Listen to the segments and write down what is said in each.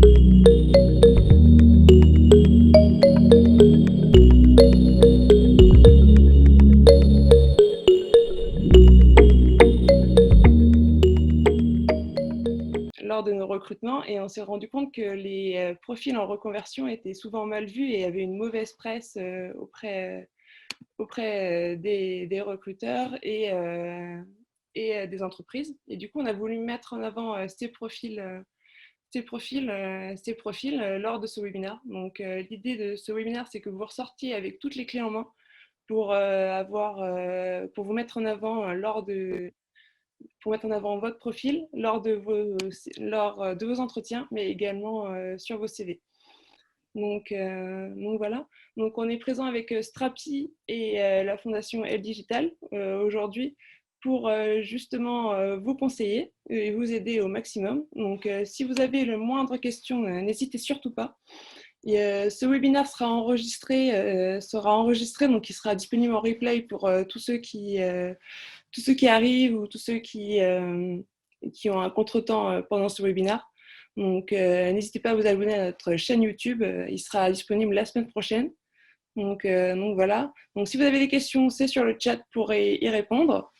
Lors de nos recrutements et on s'est rendu compte que les profils en reconversion étaient souvent mal vus et avaient une mauvaise presse auprès des recruteurs et des entreprises. Et du coup, on a voulu mettre en avant ces profils lors de ce webinaire. Donc, l'idée de ce webinaire, c'est que vous ressortiez avec toutes les clés en main pour vous mettre en avant pour mettre en avant votre profil lors de vos entretiens, mais également sur vos CV. Donc voilà. Donc on est présent avec Strapi et la fondation Elle Digital aujourd'hui pour justement vous conseiller et vous aider au maximum. Donc si vous avez le moindre question, n'hésitez surtout pas. Ce webinaire sera enregistré, donc il sera disponible en replay pour tous ceux qui arrivent ou tous ceux qui ont un contretemps pendant ce webinaire. Donc, n'hésitez pas à vous abonner à notre chaîne YouTube. Il sera disponible la semaine prochaine. Donc voilà. Donc, si vous avez des questions, c'est sur le chat pour y répondre.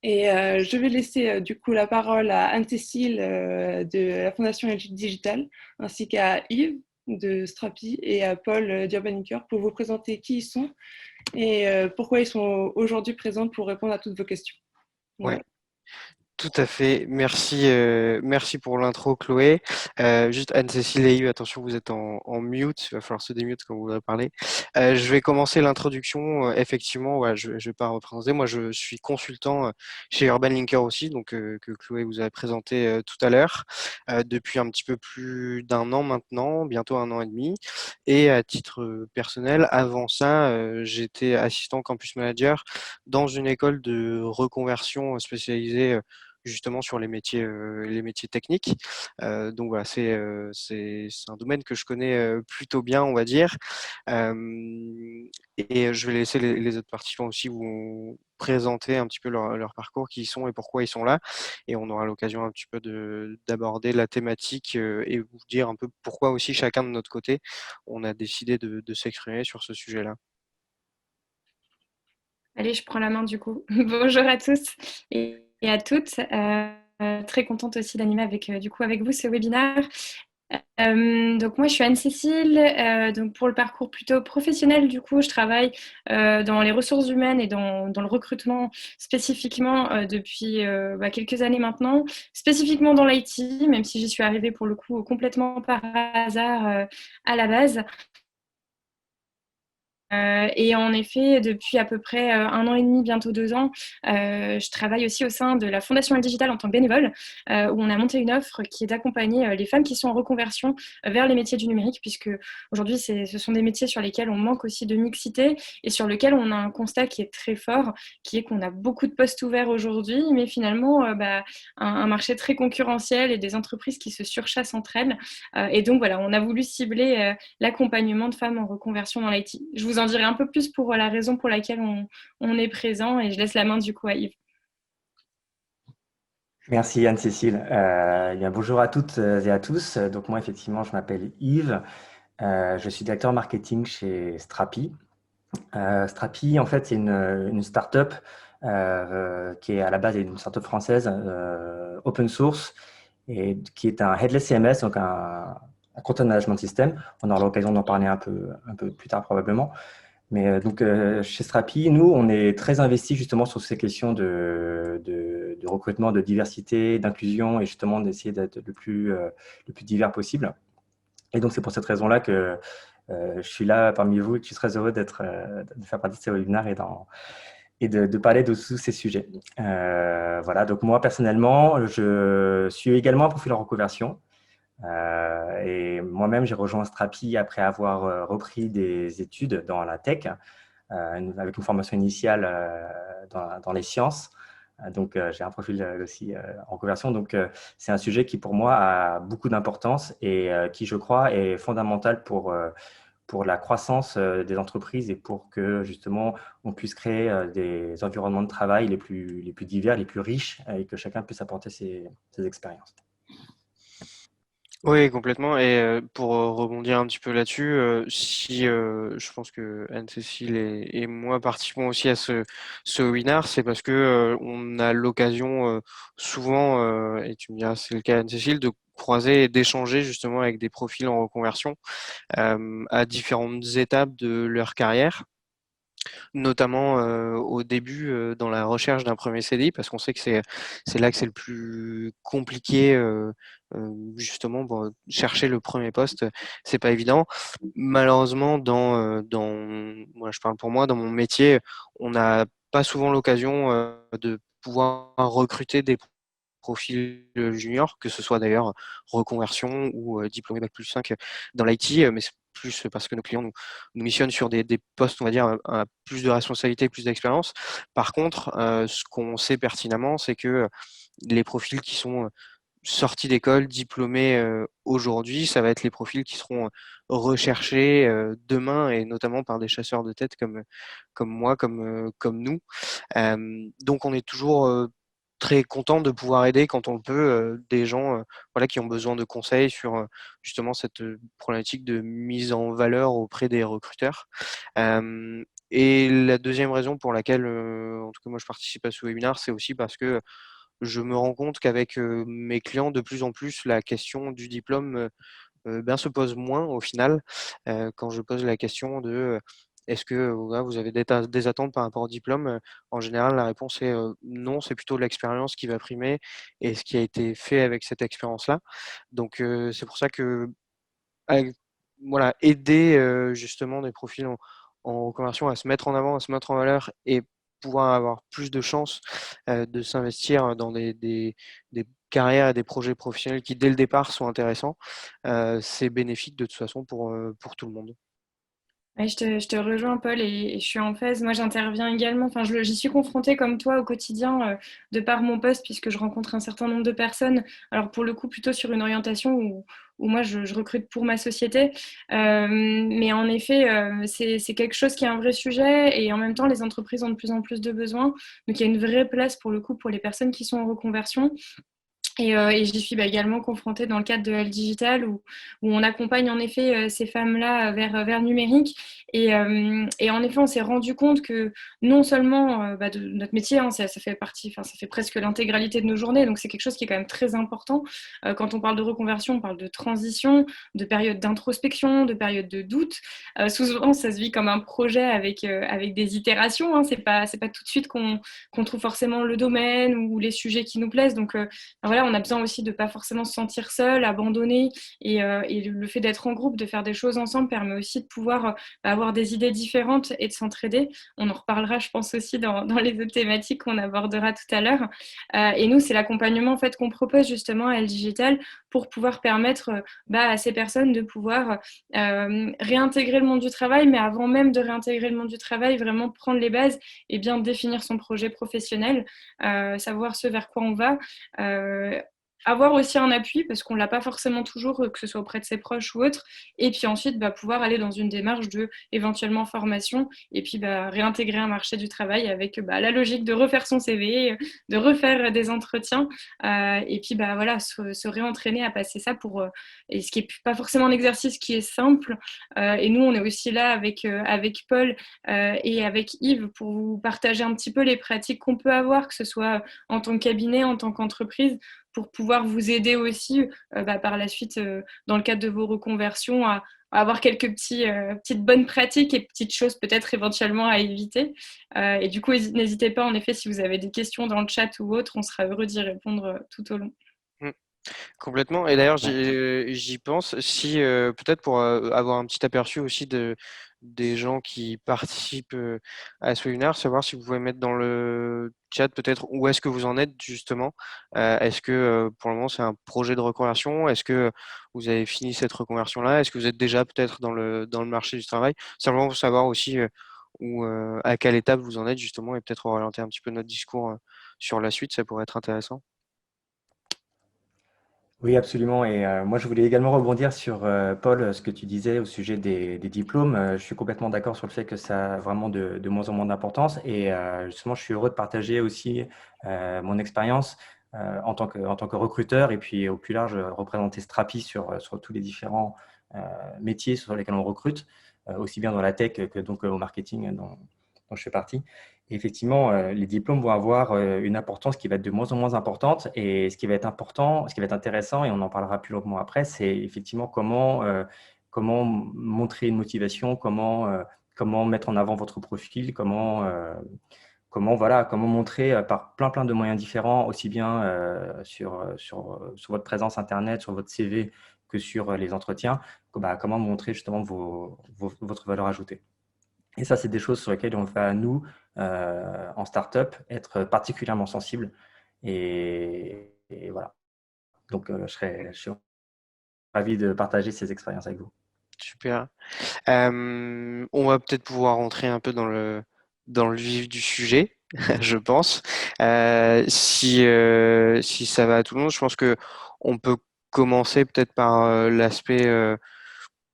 Et je vais laisser du coup la parole à Anne-Cécile de la Fondation LG Digital, ainsi qu'à Yves de Strapi et à Paul d'Urbaniker pour vous présenter qui ils sont et pourquoi ils sont aujourd'hui présents pour répondre à toutes vos questions. Ouais. Voilà. Tout à fait. Merci pour l'intro, Chloé. Juste Anne-Cécile et Yves, attention, vous êtes en mute. Il va falloir se démute quand vous voudrez parler. Je vais commencer l'introduction. Effectivement, ouais, je vais pas représenter. Moi, je suis consultant chez Urban Linker aussi, donc que Chloé vous a présenté tout à l'heure, depuis un petit peu plus d'un an maintenant, bientôt un an et demi. Et à titre personnel, avant ça, j'étais assistant campus manager dans une école de reconversion spécialisée justement sur les métiers techniques. Donc voilà, c'est un domaine que je connais plutôt bien, on va dire. Et je vais laisser les autres participants aussi vous présenter un petit peu leur parcours, qui ils sont et pourquoi ils sont là. Et on aura l'occasion un petit peu d'aborder la thématique et vous dire un peu pourquoi aussi chacun de notre côté, on a décidé de s'exprimer sur ce sujet-là. Allez, je prends la main du coup. Bonjour à tous et à toutes. Très contente aussi d'animer avec vous ce webinaire. Donc moi je suis Anne-Cécile, donc pour le parcours plutôt professionnel du coup je travaille dans les ressources humaines et dans le recrutement spécifiquement depuis quelques années maintenant, spécifiquement dans l'IT, même si j'y suis arrivée pour le coup complètement par hasard à la base. Et en effet, depuis à peu près un an et demi, bientôt 2 ans, je travaille aussi au sein de la Fondation Elle Digital en tant que bénévole, où on a monté une offre qui est d'accompagner les femmes qui sont en reconversion vers les métiers du numérique, puisque aujourd'hui, ce sont des métiers sur lesquels on manque aussi de mixité et sur lesquels on a un constat qui est très fort, qui est qu'on a beaucoup de postes ouverts aujourd'hui, mais finalement, un marché très concurrentiel et des entreprises qui se surchassent entre elles. Et donc, voilà, on a voulu cibler l'accompagnement de femmes en reconversion dans l'IT. Je vous en dirai un peu plus pour la raison pour laquelle on est présent et je laisse la main du coup à Yves. Merci Anne-Cécile. Bonjour à toutes et à tous. Donc moi, effectivement, je m'appelle Yves. Je suis directeur marketing chez Strapi. Strapi, en fait, c'est une start-up qui est à la base une start-up française open source et qui est un headless CMS, donc un content management system. On aura l'occasion d'en parler un peu plus tard probablement. Mais chez Strapi, nous, on est très investis justement sur ces questions de recrutement, de diversité, d'inclusion et justement d'essayer d'être le plus divers possible. Et donc, c'est pour cette raison-là que je suis là parmi vous et que je suis très heureux de faire partie de ces webinaires et de parler de tous ces sujets. Voilà, donc moi, personnellement, je suis également un profil en reconversion. Et moi-même, j'ai rejoint Strapi après avoir repris des études dans la tech, avec une formation initiale dans les sciences. Donc, j'ai un profil aussi en conversion. Donc, c'est un sujet qui, pour moi, a beaucoup d'importance et qui, je crois, est fondamental pour la croissance des entreprises et pour que, justement, on puisse créer des environnements de travail les plus divers, les plus riches et que chacun puisse apporter ses expériences. Oui, complètement. Et pour rebondir un petit peu là-dessus, si je pense que Anne-Cécile et moi participons aussi à ce webinar, c'est parce que on a l'occasion souvent, et tu me diras si c'est le cas Anne-Cécile, de croiser et d'échanger justement avec des profils en reconversion à différentes étapes de leur carrière, notamment au début dans la recherche d'un premier CDI, parce qu'on sait que c'est là que c'est le plus compliqué, justement, bon, chercher le premier poste, c'est pas évident. Malheureusement, moi je parle pour moi, dans mon métier, on n'a pas souvent l'occasion de pouvoir recruter des profils juniors, que ce soit d'ailleurs reconversion ou diplômé bac+5 dans l'IT, mais c'est plus parce que nos clients nous missionnent sur des postes, on va dire, à plus de responsabilité, plus d'expérience. Par contre, ce qu'on sait pertinemment, c'est que les profils qui sont sortis d'école, diplômés aujourd'hui, ça va être les profils qui seront recherchés demain, et notamment par des chasseurs de tête comme moi, comme nous. Donc on est toujours très content de pouvoir aider quand on le peut des gens voilà, qui ont besoin de conseils sur justement cette problématique de mise en valeur auprès des recruteurs. Et la deuxième raison pour laquelle, en tout cas moi je participe à ce webinaire, c'est aussi parce que je me rends compte qu'avec mes clients, de plus en plus, la question du diplôme ben, se pose moins au final. Quand je pose la question de est-ce que voilà, vous avez des attentes par rapport au diplôme, en général, la réponse est non, c'est plutôt l'expérience qui va primer et ce qui a été fait avec cette expérience-là. Donc, c'est pour ça que avec- voilà, aider justement des profils en reconversion à se mettre en avant, à se mettre en valeur et pouvoir avoir plus de chances de s'investir dans des carrières et des projets professionnels qui, dès le départ, sont intéressants, c'est bénéfique de toute façon pour tout le monde. Ouais, je te rejoins, Paul, et je suis en phase. Moi, j'interviens également. Enfin, j'y suis confrontée comme toi au quotidien, de par mon poste, puisque je rencontre un certain nombre de personnes. Alors, pour le coup, plutôt sur une orientation où moi, je recrute pour ma société. Mais en effet, c'est quelque chose qui est un vrai sujet, et en même temps, les entreprises ont de plus en plus de besoins. Donc, il y a une vraie place, pour le coup, pour les personnes qui sont en reconversion. Et j'y suis également confrontée dans le cadre de Health Digital où on accompagne en effet ces femmes-là vers le numérique. Et en effet, on s'est rendu compte que non seulement de notre métier, hein, ça fait partie, enfin, ça fait presque l'intégralité de nos journées, donc c'est quelque chose qui est quand même très important. Quand on parle de reconversion, on parle de transition, de période d'introspection, de période de doute. Souvent, ça se vit comme un projet avec des itérations. Hein, c'est pas tout de suite qu'on trouve forcément le domaine ou les sujets qui nous plaisent. Donc, voilà, on a besoin aussi de ne pas forcément se sentir seul, abandonné. Et le fait d'être en groupe, de faire des choses ensemble, permet aussi de pouvoir avoir des idées différentes et de s'entraider. On en reparlera, je pense, aussi dans les autres thématiques qu'on abordera tout à l'heure. Et nous, c'est l'accompagnement en fait, qu'on propose justement à Elle Digital pour pouvoir permettre à ces personnes de pouvoir réintégrer le monde du travail, mais avant même de réintégrer le monde du travail, vraiment prendre les bases et bien définir son projet professionnel, savoir ce vers quoi on va. Euh, Avoir aussi un appui parce qu'on ne l'a pas forcément toujours, que ce soit auprès de ses proches ou autres, et puis ensuite pouvoir aller dans une démarche de éventuellement formation et puis réintégrer un marché du travail avec la logique de refaire son CV, de refaire des entretiens, et puis voilà, se réentraîner à passer ça et ce qui n'est pas forcément un exercice qui est simple. Et nous, on est aussi là avec Paul et avec Yves pour vous partager un petit peu les pratiques qu'on peut avoir, que ce soit en tant que cabinet, en tant qu'entreprise, pour pouvoir vous aider aussi par la suite, dans le cadre de vos reconversions, à avoir quelques petites bonnes pratiques et petites choses peut-être éventuellement à éviter. Et du coup, n'hésitez pas, en effet, si vous avez des questions dans le chat ou autre, on sera heureux d'y répondre tout au long. Mm. Complètement. Et d'ailleurs, Ouais. j'y pense. Si peut-être pour avoir un petit aperçu aussi des gens qui participent à ce webinaire, savoir si vous pouvez mettre dans le chat peut-être où est-ce que vous en êtes justement. Est-ce que pour le moment c'est un projet de reconversion? Est-ce que vous avez fini cette reconversion-là? Est-ce que vous êtes déjà peut-être dans le marché du travail? Simplement pour savoir aussi où, à quelle étape vous en êtes justement et peut-être orienter un petit peu notre discours sur la suite, ça pourrait être intéressant. Oui, absolument. Et moi, je voulais également rebondir sur, Paul, ce que tu disais au sujet des diplômes. Je suis complètement d'accord sur le fait que ça a vraiment de moins en moins d'importance. Et justement, je suis heureux de partager aussi mon expérience. en tant que recruteur et puis au plus large, représenter Strapi sur tous les différents métiers sur lesquels on recrute, aussi bien dans la tech que donc au marketing dont je fais partie. Et effectivement, les diplômes vont avoir une importance qui va être de moins en moins importante. Et ce qui va être important, ce qui va être intéressant, et on en parlera plus longuement après, c'est effectivement comment montrer une motivation, comment mettre en avant votre profil, comment montrer par plein de moyens différents, aussi bien sur votre présence Internet, sur votre CV, que sur les entretiens, comment montrer justement votre valeur ajoutée. Et ça, c'est des choses sur lesquelles on va, nous, en startup, être particulièrement sensibles. Et voilà. Donc, je suis ravi de partager ces expériences avec vous. Super. On va peut-être pouvoir rentrer un peu dans le vif du sujet, je pense. Si ça va à tout le monde, je pense que on peut commencer peut-être par l'aspect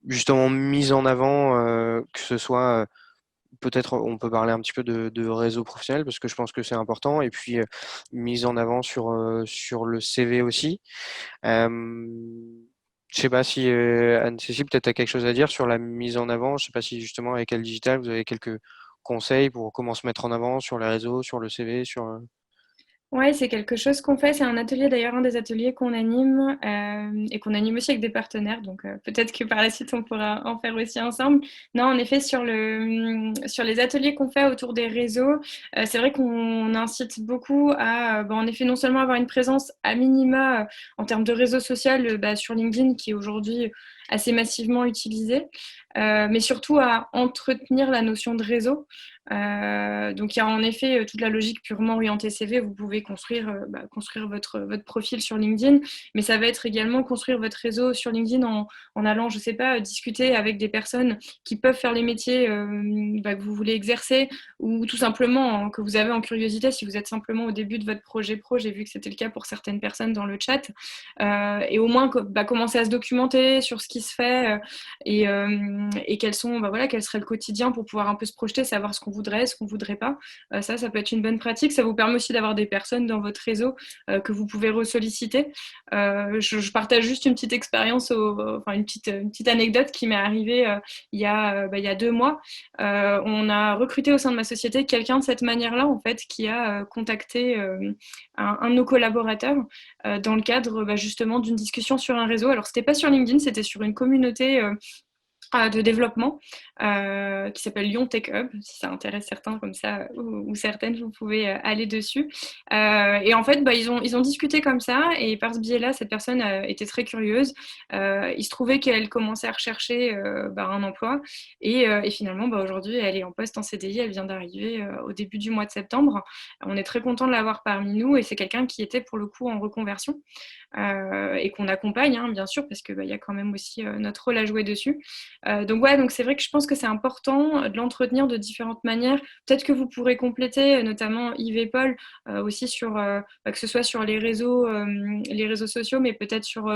justement mise en avant, que ce soit peut-être on peut parler un petit peu de réseau professionnel parce que je pense que c'est important et puis mise en avant sur le CV aussi. Euh, je sais pas si Anne-Cécile, peut-être tu as quelque chose à dire sur la mise en avant. Je sais pas si justement avec Elle Digital, vous avez quelques conseils pour comment se mettre en avant sur les réseaux, sur le CV, sur. Ouais, c'est quelque chose qu'on fait. C'est un atelier d'ailleurs, un des ateliers qu'on anime et qu'on anime aussi avec des partenaires. Donc peut-être que par la suite on pourra en faire aussi ensemble. Non, en effet, sur les ateliers qu'on fait autour des réseaux, c'est vrai qu'on incite beaucoup à, en effet, non seulement avoir une présence à minima en termes de réseau social sur LinkedIn, qui est aujourd'hui assez massivement utilisé, mais surtout à entretenir la notion de réseau. Donc il y a en effet toute la logique purement orientée CV. Vous pouvez construire votre profil sur LinkedIn, mais ça va être également construire votre réseau sur LinkedIn en allant, je sais pas, discuter avec des personnes qui peuvent faire les métiers que vous voulez exercer ou tout simplement que vous avez en curiosité si vous êtes simplement au début de votre projet pro. J'ai vu que c'était le cas pour certaines personnes dans le chat. Et au moins commencer à se documenter sur ce qui se fait et quels sont, quel serait le quotidien pour pouvoir un peu se projeter, savoir ce qu'on voudrait, ce qu'on voudrait pas. Ça peut être une bonne pratique. Ça vous permet aussi d'avoir des personnes dans votre réseau que vous pouvez ressolliciter. Je partage juste une petite expérience, une petite anecdote qui m'est arrivée il y a 2 mois. On a recruté au sein de ma société quelqu'un de cette manière-là, en fait, qui a contacté un de nos collaborateurs dans le cadre justement d'une discussion sur un réseau. Alors, c'était pas sur LinkedIn, c'était sur une communauté de développement qui s'appelle Lyon Tech Hub. Si ça intéresse certains comme ça ou certaines, vous pouvez aller dessus. Et en fait, ils ont discuté comme ça et par ce biais-là, cette personne était très curieuse. Il se trouvait qu'elle commençait à rechercher un emploi et finalement, aujourd'hui, elle est en poste en CDI. Elle vient d'arriver au début du mois de septembre. On est très content de l'avoir parmi nous et c'est quelqu'un qui était pour le coup en reconversion et qu'on accompagne, bien sûr, parce qu'il y a quand même aussi notre rôle à jouer dessus. Donc c'est vrai que je pense que c'est important de l'entretenir de différentes manières. Peut-être que vous pourrez compléter, notamment Yves et Paul, aussi sur que ce soit sur les réseaux sociaux, mais peut-être sur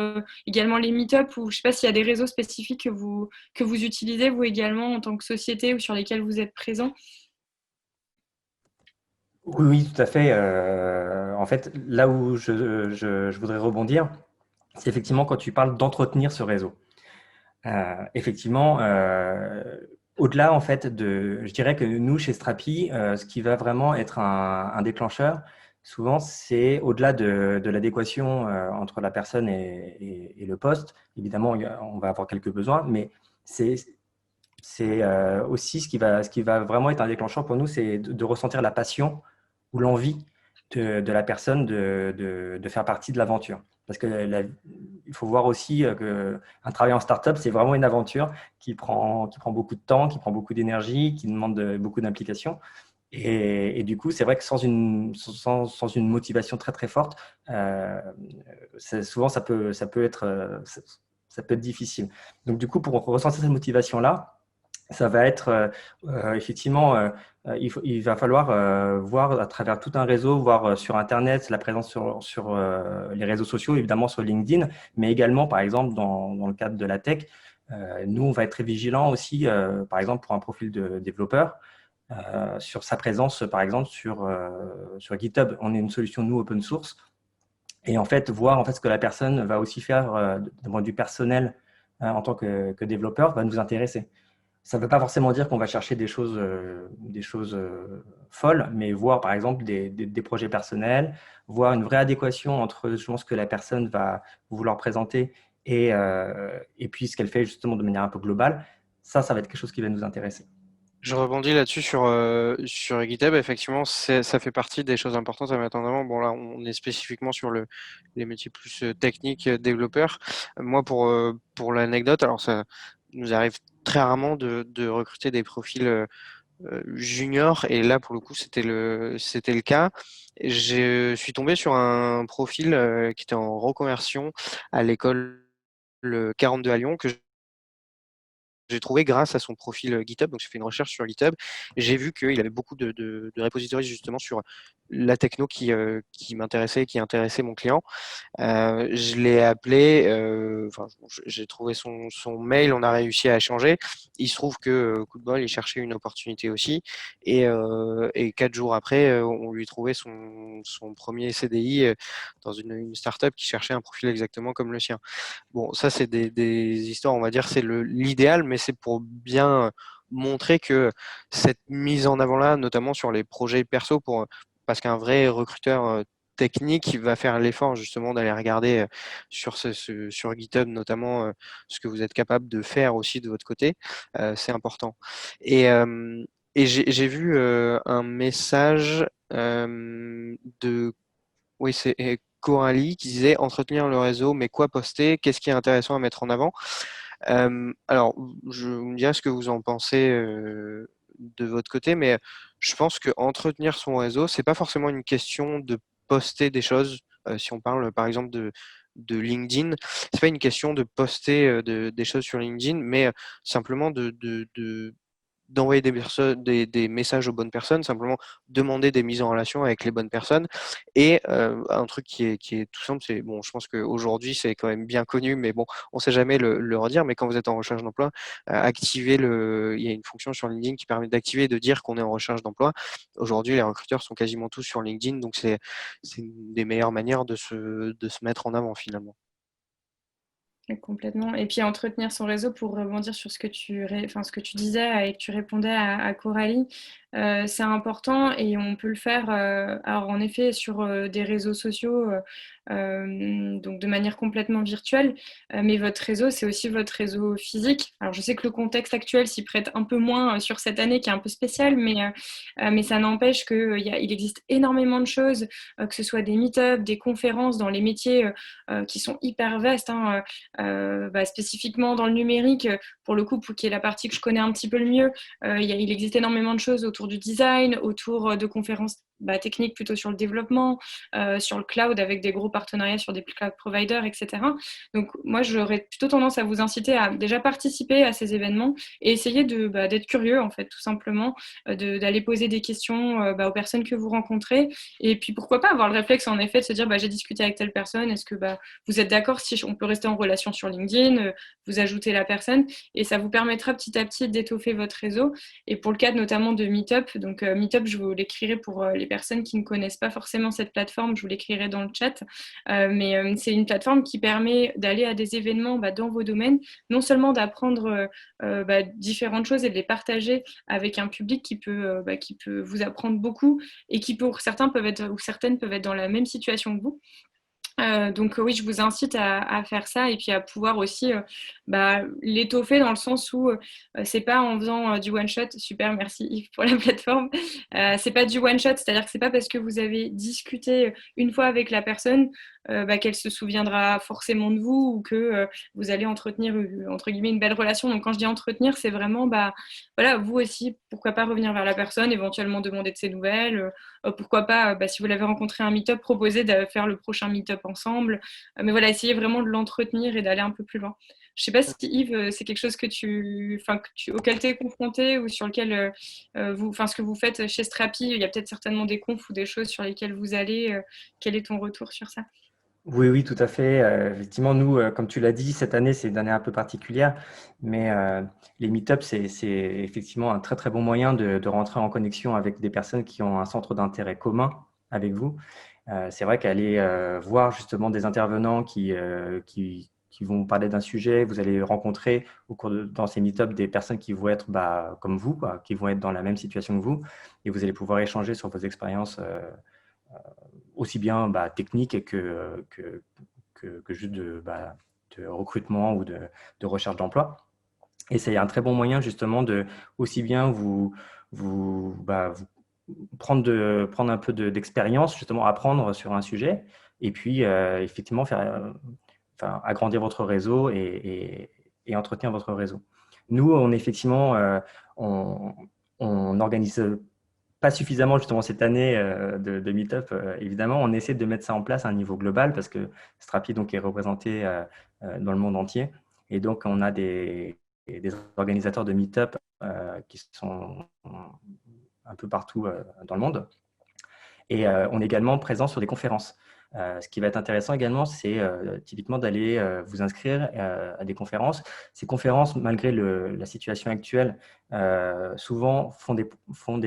également les meet-up ou je ne sais pas s'il y a des réseaux spécifiques que vous utilisez, vous également, en tant que société ou sur lesquels vous êtes présents. Oui, tout à fait. En fait, là où je voudrais rebondir, c'est effectivement quand tu parles d'entretenir ce réseau. Effectivement, au-delà en fait je dirais que nous chez Strapi, ce qui va vraiment être un déclencheur, souvent c'est au-delà de l'adéquation entre la personne et le poste. Évidemment, on va avoir quelques besoins, mais c'est aussi ce qui va vraiment être un déclencheur pour nous, c'est de ressentir la passion ou l'envie de la personne de faire partie de l'aventure. Parce que il faut voir aussi qu'un travail en start-up, c'est vraiment une aventure qui prend beaucoup de temps, qui prend beaucoup d'énergie, qui demande beaucoup d'implication. Et du coup, c'est vrai que sans une motivation très très forte, souvent ça peut être difficile. Donc du coup, pour ressentir cette motivation-là, ça va être effectivement, il va falloir voir à travers tout un réseau, voir sur Internet, la présence sur les réseaux sociaux, évidemment sur LinkedIn, mais également, par exemple, dans le cadre de la tech, nous, on va être très vigilants aussi, par exemple, pour un profil de développeur, sur sa présence, par exemple, sur GitHub. On est une solution, nous, open source. et en fait, voir en fait, ce que la personne va aussi faire d'un point de vue personnel en tant que développeur va nous intéresser. Ça ne veut pas forcément dire qu'on va chercher des choses folles, mais voir par exemple des projets personnels, voir une vraie adéquation entre je pense, ce que la personne va vouloir présenter et puis ce qu'elle fait justement de manière un peu globale. Ça va être quelque chose qui va nous intéresser. Je rebondis là-dessus sur GitHub. Effectivement, ça fait partie des choses importantes à mettre en avant. Bon, là, on est spécifiquement sur les métiers plus techniques, développeurs. Moi, pour l'anecdote, alors ça nous arrive très rarement de recruter des profils juniors, et là, pour le coup, c'était le cas. Je suis tombé sur un profil qui était en reconversion à l'école 42 à Lyon, que j'ai trouvé grâce à son profil GitHub. Donc, j'ai fait une recherche sur GitHub. J'ai vu qu'il avait beaucoup de repositories justement sur la techno qui m'intéressait, qui intéressait mon client. Je l'ai appelé, enfin, j'ai trouvé son mail, on a réussi à échanger. Il se trouve que, coup de bol, il cherchait une opportunité aussi. Et 4 jours après, on lui trouvait son premier CDI dans une startup qui cherchait un profil exactement comme le sien. Bon, ça, c'est des histoires, on va dire, c'est l'idéal, mais c'est pour bien montrer que cette mise en avant-là, notamment sur les projets perso, parce qu'un vrai recruteur technique va faire l'effort justement d'aller regarder sur GitHub notamment ce que vous êtes capable de faire aussi de votre côté. C'est important. Et, euh, et j'ai vu un message de oui, c'est Coralie qui disait entretenir le réseau, mais quoi poster? Qu'est-ce qui est intéressant à mettre en avant? Alors, je me dirai ce que vous en pensez de votre côté, mais je pense que entretenir son réseau, c'est pas forcément une question de poster des choses. Si on parle par exemple de LinkedIn, c'est pas une question de poster des choses sur LinkedIn, mais simplement d'envoyer des messages aux bonnes personnes, simplement demander des mises en relation avec les bonnes personnes. Et un truc qui est tout simple, c'est, bon, je pense qu'aujourd'hui, c'est quand même bien connu, mais bon, on ne sait jamais le redire, mais quand vous êtes en recherche d'emploi, il y a une fonction sur LinkedIn qui permet d'activer et de dire qu'on est en recherche d'emploi. Aujourd'hui, les recruteurs sont quasiment tous sur LinkedIn, donc c'est une des meilleures manières de se mettre en avant finalement. Complètement. Et puis entretenir son réseau pour rebondir sur ce que tu disais et que tu répondais à Coralie, c'est important et on peut le faire. Alors en effet sur des réseaux sociaux, donc de manière complètement virtuelle, mais votre réseau c'est aussi votre réseau physique. Alors je sais que le contexte actuel s'y prête un peu moins sur cette année qui est un peu spéciale, mais ça n'empêche qu'il existe énormément de choses, que ce soit des meet-up, des conférences dans les métiers qui sont hyper vastes, hein, spécifiquement dans le numérique, pour le coup, qui est la partie que je connais un petit peu le mieux, il existe énormément de choses autour du design, autour de conférences techniques plutôt sur le développement, sur le cloud avec des gros partenariats sur des cloud providers, etc. Donc moi, j'aurais plutôt tendance à vous inciter à déjà participer à ces événements et essayer d'être curieux, en fait, tout simplement, d'aller poser des questions aux personnes que vous rencontrez. Et puis, pourquoi pas avoir le réflexe, en effet, de se dire, j'ai discuté avec telle personne, est-ce que vous êtes d'accord si on peut rester en relation sur LinkedIn, vous ajoutez la personne et ça vous permettra petit à petit d'étoffer votre réseau. Et pour le cadre notamment de Meetup, donc Meetup, je vous l'écrirai pour les personnes qui ne connaissent pas forcément cette plateforme, je vous l'écrirai dans le chat, mais c'est une plateforme qui permet d'aller à des événements dans vos domaines, non seulement d'apprendre différentes choses et de les partager avec un public qui peut vous apprendre beaucoup et qui pour certains peuvent être ou certaines peuvent être dans la même situation que vous. Donc oui, je vous incite à faire ça et puis à pouvoir aussi l'étoffer dans le sens où c'est pas en faisant du one shot. Super, merci Yves pour la plateforme. C'est pas du one shot, c'est-à-dire que c'est pas parce que vous avez discuté une fois avec la personne qu'elle se souviendra forcément de vous ou que vous allez entretenir entre guillemets une belle relation. Donc quand je dis entretenir, c'est vraiment voilà, vous aussi, pourquoi pas revenir vers la personne, éventuellement demander de ses nouvelles. Pourquoi pas, si vous l'avez rencontré à un meet-up, proposer de faire le prochain meet-up ensemble. Mais voilà, essayez vraiment de l'entretenir et d'aller un peu plus loin. Je ne sais pas si Yves, c'est quelque chose auquel tu es confronté ou sur lequel ce que vous faites chez Strapi, il y a peut-être certainement des confs ou des choses sur lesquelles vous allez. Quel est ton retour sur ça? Oui, oui, tout à fait. Effectivement, nous, comme tu l'as dit, cette année, c'est une année un peu particulière, mais les meet-ups, c'est effectivement un très, très bon moyen de rentrer en connexion avec des personnes qui ont un centre d'intérêt commun avec vous. C'est vrai qu'aller voir justement des intervenants qui vont parler d'un sujet, vous allez rencontrer dans ces meet-ups des personnes qui vont être comme vous, quoi, qui vont être dans la même situation que vous, et vous allez pouvoir échanger sur vos expériences aussi bien techniques que juste de recrutement ou de recherche d'emploi. Et c'est un très bon moyen justement de aussi bien vous prendre un peu d'expérience, justement apprendre sur un sujet, et puis effectivement agrandir votre réseau et entretenir votre réseau. Nous, effectivement, on n'organise pas suffisamment justement cette année de meet-up. Évidemment, on essaie de mettre ça en place à un niveau global parce que Strapi donc, est représenté dans le monde entier. Et donc, on a des organisateurs de meet-up qui sont un peu partout dans le monde. Et on est également présent sur des conférences. Ce qui va être intéressant également, c'est typiquement d'aller vous inscrire à des conférences. Ces conférences, malgré la situation actuelle, souvent ont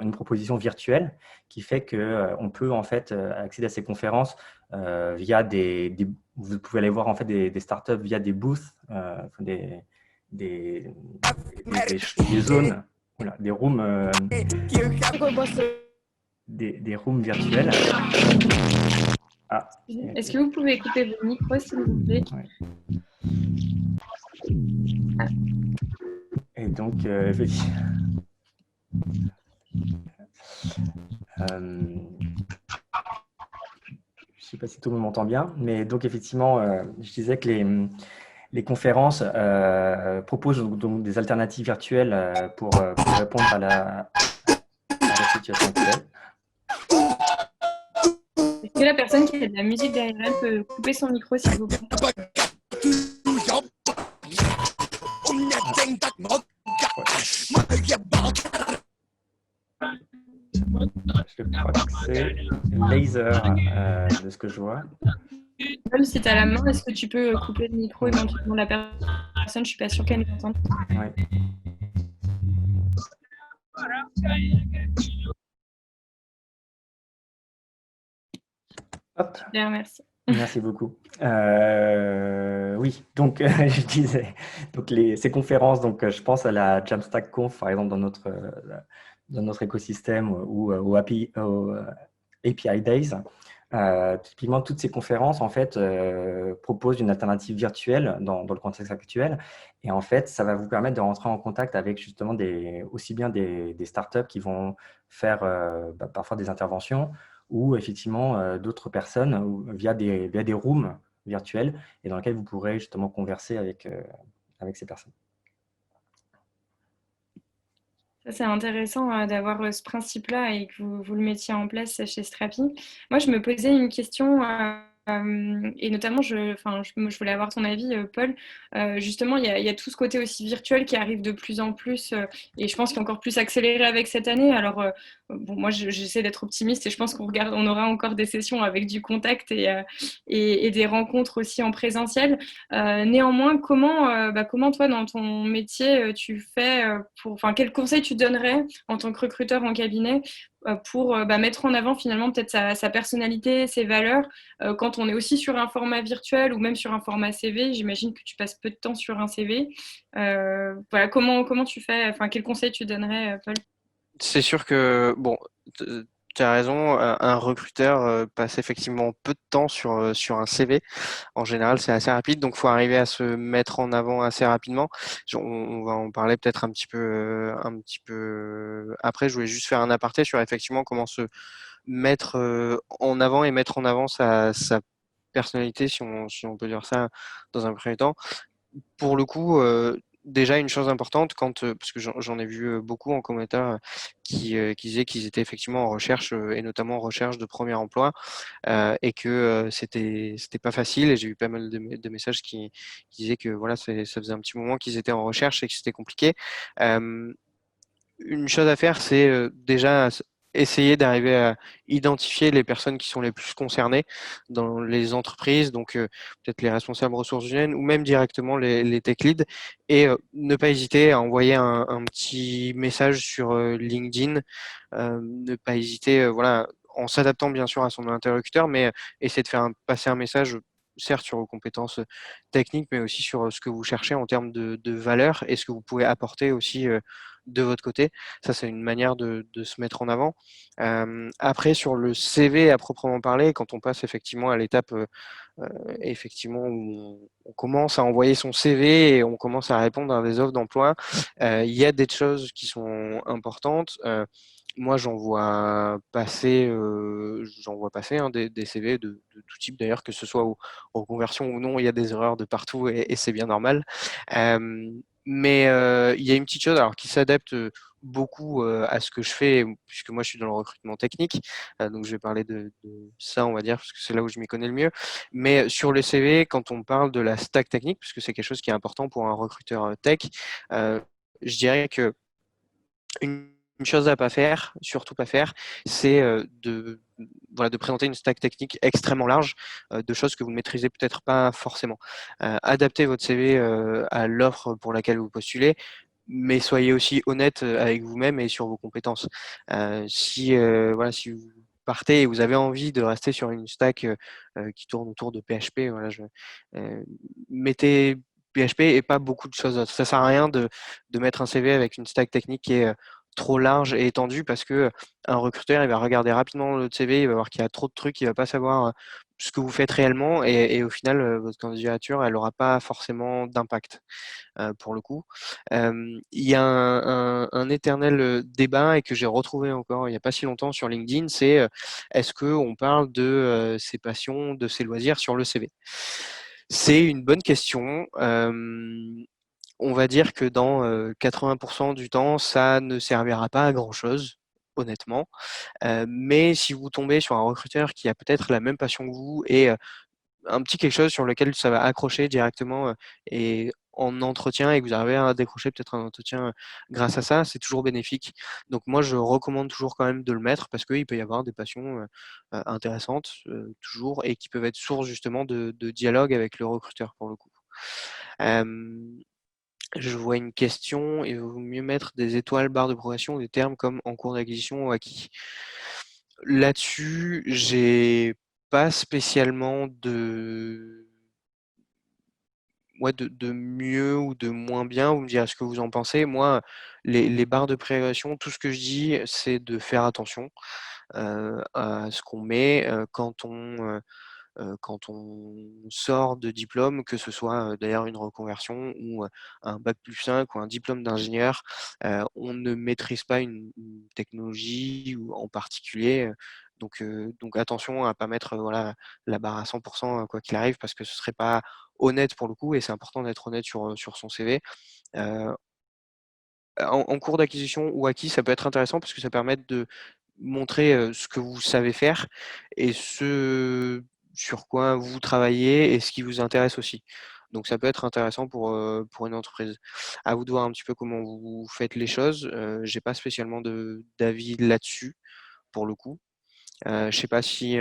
une proposition virtuelle qui fait qu'on peut en fait accéder à ces conférences via vous pouvez aller voir en fait des startups via des booths, des zones, voilà, des rooms. Des rooms virtuels. Ah. Est-ce que vous pouvez couper vos micros, s'il vous plaît? Ouais. Ah. Et donc, je ne sais pas si tout le monde m'entend bien, mais donc effectivement, je disais que les conférences proposent donc des alternatives virtuelles pour répondre à la situation actuelle. Est-ce que la personne qui a de la musique derrière elle peut couper son micro, s'il vous plaît? Je crois que c'est laser de ce que je vois. Même si tu as la main, est-ce que tu peux couper le micro éventuellement la personne? Je ne suis pas sûre qu'elle nous entende. Ouais. Hop. Bien, merci. Merci beaucoup. Oui, donc je disais, donc ces conférences, donc je pense à la Jamstack Conf, par exemple, dans notre écosystème ou au API Days. Typiquement, toutes ces conférences, en fait, proposent une alternative virtuelle dans le contexte actuel. Et en fait, ça va vous permettre de rentrer en contact avec justement aussi bien des startups qui vont faire parfois des interventions, ou effectivement d'autres personnes via des rooms virtuels et dans lesquels vous pourrez justement converser avec ces personnes. C'est intéressant d'avoir ce principe-là et que vous le mettiez en place chez Strapi. Moi, je me posais une question, et notamment, je voulais avoir ton avis, Paul. Justement, il y a tout ce côté aussi virtuel qui arrive de plus en plus, et je pense qu'il est encore plus accéléré avec cette année. Alors, bon, moi, j'essaie d'être optimiste et je pense qu'on aura encore des sessions avec du contact et des rencontres aussi en présentiel. Néanmoins, comment toi, dans ton métier, tu fais quel conseil tu donnerais en tant que recruteur en cabinet pour mettre en avant finalement peut-être sa personnalité, ses valeurs, quand on est aussi sur un format virtuel ou même sur un format CV? J'imagine que tu passes peu de temps sur un CV. Voilà, comment tu fais, quel conseil tu donnerais, Paul? C'est sûr que, bon, tu as raison, un recruteur passe effectivement peu de temps sur un CV. En général, c'est assez rapide, donc il faut arriver à se mettre en avant assez rapidement. On va en parler peut-être un petit peu après. Je voulais juste faire un aparté sur effectivement comment se mettre en avant et mettre en avant sa personnalité, si on peut dire ça dans un premier temps. Pour le coup, déjà une chose importante, parce que j'en ai vu beaucoup en commentaire qui disaient qu'ils étaient effectivement en recherche, et notamment en recherche de premier emploi, et que c'était pas facile. Et j'ai eu pas mal de messages qui disaient que voilà, ça faisait un petit moment qu'ils étaient en recherche et que c'était compliqué. Une chose à faire, c'est déjà essayer d'arriver à identifier les personnes qui sont les plus concernées dans les entreprises, donc peut-être les responsables ressources humaines ou même directement les tech leads, et ne pas hésiter à envoyer un petit message sur LinkedIn, ne pas hésiter, voilà, en s'adaptant bien sûr à son interlocuteur, mais essayer de faire passer un message, certes sur vos compétences techniques, mais aussi sur ce que vous cherchez en termes de valeur et ce que vous pouvez apporter aussi de votre côté. Ça, c'est une manière de se mettre en avant. Après, sur le CV à proprement parler, quand on passe effectivement à l'étape effectivement où on commence à envoyer son CV et on commence à répondre à des offres d'emploi, il y a des choses qui sont importantes. Moi, j'en vois passer hein, des CV de tout type d'ailleurs, que ce soit aux conversions ou non, il y a des erreurs de partout et c'est bien normal. Mais il y a une petite chose alors qui s'adapte beaucoup à ce que je fais, puisque moi je suis dans le recrutement technique, donc je vais parler de ça, on va dire, parce que c'est là où je m'y connais le mieux. Mais sur le CV, quand on parle de la stack technique, puisque c'est quelque chose qui est important pour un recruteur tech, je dirais que une chose à pas faire, surtout pas faire, c'est voilà, de présenter une stack technique extrêmement large de choses que vous ne maîtrisez peut-être pas forcément. Adaptez votre CV à l'offre pour laquelle vous postulez, mais soyez aussi honnête avec vous-même et sur vos compétences. Voilà, si vous partez et vous avez envie de rester sur une stack qui tourne autour de PHP, voilà, mettez PHP et pas beaucoup de choses d'autres. Ça sert à rien de mettre un CV avec une stack technique qui est trop large et étendue parce que un recruteur il va regarder rapidement le CV, il va voir qu'il y a trop de trucs, il va pas savoir ce que vous faites réellement et au final votre candidature elle aura pas forcément d'impact pour le coup. Il y a un éternel débat et que j'ai retrouvé encore il n'y a pas si longtemps sur LinkedIn, c'est est-ce qu'on parle de ses passions, de ses loisirs sur le CV? C'est une bonne question. On va dire que dans 80% du temps, ça ne servira pas à grand-chose, honnêtement. Mais si vous tombez sur un recruteur qui a peut-être la même passion que vous et un petit quelque chose sur lequel ça va accrocher directement et en entretien et que vous arrivez à décrocher peut-être un entretien grâce à ça, c'est toujours bénéfique. Donc moi, je recommande toujours quand même de le mettre parce qu'il peut y avoir des passions intéressantes toujours et qui peuvent être source justement de dialogue avec le recruteur pour le coup. Je vois une question, il vaut mieux mettre des étoiles, barres de progression, des termes comme en cours d'acquisition ou acquis. Là-dessus, j'ai pas spécialement de mieux ou de moins bien. Vous me direz ce que vous en pensez. Moi, les barres de progression, tout ce que je dis, c'est de faire attention à ce qu'on met quand on sort de diplôme, que ce soit d'ailleurs une reconversion ou un bac plus 5 ou un diplôme d'ingénieur, on ne maîtrise pas une technologie ou en particulier. Donc attention à pas mettre voilà, la barre à 100% quoi qu'il arrive, parce que ce serait pas honnête pour le coup, et c'est important d'être honnête sur son CV. Euh, en cours d'acquisition ou acquis, ça peut être intéressant parce que ça permet de montrer ce que vous savez faire et ce sur quoi vous travaillez et ce qui vous intéresse aussi. Donc ça peut être intéressant pour une entreprise. À vous de voir un petit peu comment vous faites les choses. J'ai pas spécialement d'avis là-dessus pour le coup. Je sais pas si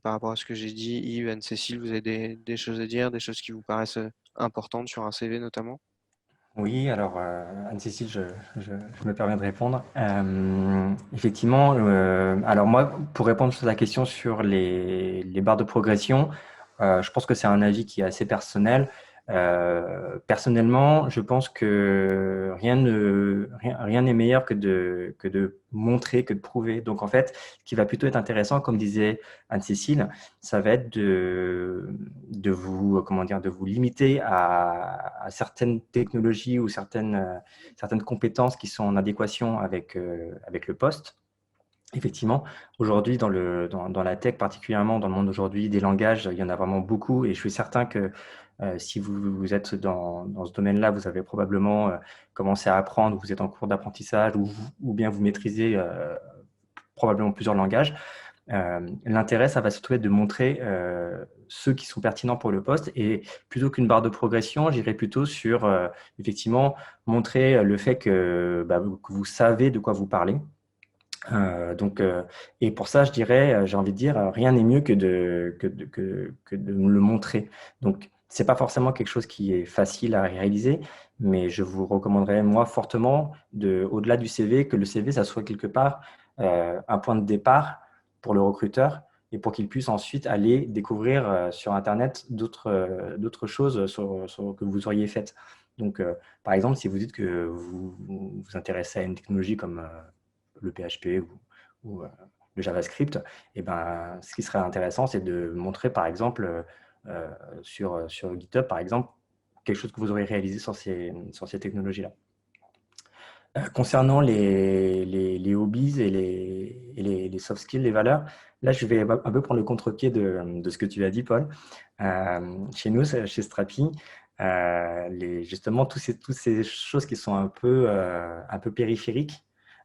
par rapport à ce que j'ai dit, Yves, Anne-Cécile, vous avez des choses à dire, des choses qui vous paraissent importantes sur un CV notamment? Oui, alors Anne-Cécile, je me permets de répondre. Effectivement, alors moi, pour répondre sur la question sur les barres de progression, je pense que c'est un avis qui est assez personnel. Personnellement, je pense que rien n'est meilleur que de montrer, que de prouver. Donc en fait, ce qui va plutôt être intéressant, comme disait Anne-Cécile, ça va être de vous, comment dire, de vous limiter à certaines technologies ou certaines compétences qui sont en adéquation avec le poste. Effectivement, aujourd'hui, dans la tech, particulièrement dans le monde d'aujourd'hui, des langages, il y en a vraiment beaucoup. Et je suis certain que si vous êtes dans ce domaine-là, vous avez probablement commencé à apprendre, vous êtes en cours d'apprentissage ou bien vous maîtrisez probablement plusieurs langages. L'intérêt, ça va surtout être de montrer ceux qui sont pertinents pour le poste. Et plutôt qu'une barre de progression, j'irai plutôt sur, effectivement, montrer le fait que vous savez de quoi vous parlez. Et pour ça, je dirais, j'ai envie de dire, rien n'est mieux que de le montrer. Donc, c'est pas forcément quelque chose qui est facile à réaliser, mais je vous recommanderais, moi, fortement, au-delà du CV, que le CV, ça soit quelque part un point de départ pour le recruteur et pour qu'il puisse ensuite aller découvrir sur Internet d'autres choses que vous auriez faites. Donc, par exemple, si vous dites que vous vous intéressez à une technologie comme le PHP ou le JavaScript, et ben, ce qui serait intéressant, c'est de montrer, par exemple, sur GitHub, par exemple, quelque chose que vous aurez réalisé sur ces technologies-là. Concernant les hobbies et les soft skills, les valeurs, là, je vais un peu prendre le contre-pied de ce que tu as dit, Paul. Chez nous, chez Strapi, justement, toutes ces choses qui sont un peu périphériques,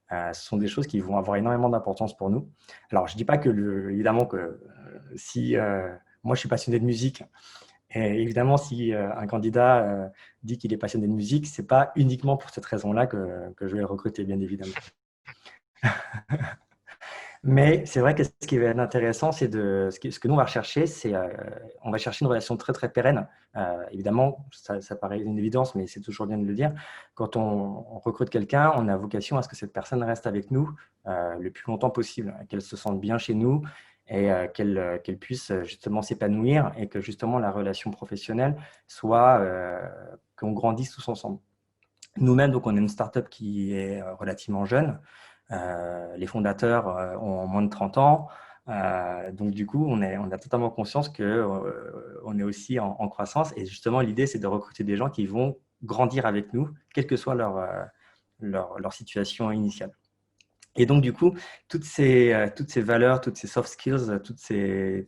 ce sont des choses qui vont avoir énormément d'importance pour nous. Alors, je ne dis pas que, évidemment, que si moi, je suis passionné de musique, et évidemment, si un candidat dit qu'il est passionné de musique, ce n'est pas uniquement pour cette raison-là que je vais le recruter, bien évidemment. Mais c'est vrai que ce qui va être intéressant, c'est ce que nous, on va rechercher, c'est on va chercher une relation très, très pérenne. Évidemment, ça paraît une évidence, mais c'est toujours bien de le dire. Quand on recrute quelqu'un, on a vocation à ce que cette personne reste avec nous le plus longtemps possible, qu'elle se sente bien chez nous et qu'elle puisse justement s'épanouir et que justement la relation professionnelle soit qu'on grandisse tous ensemble. Nous-mêmes, donc, on est une start-up qui est relativement jeune. Les fondateurs ont moins de 30 ans. Donc, du coup, on a totalement conscience qu'on est aussi en croissance. Et justement, l'idée, c'est de recruter des gens qui vont grandir avec nous, quelle que soit leur situation initiale. Et donc, du coup, toutes ces valeurs, toutes ces soft skills, ce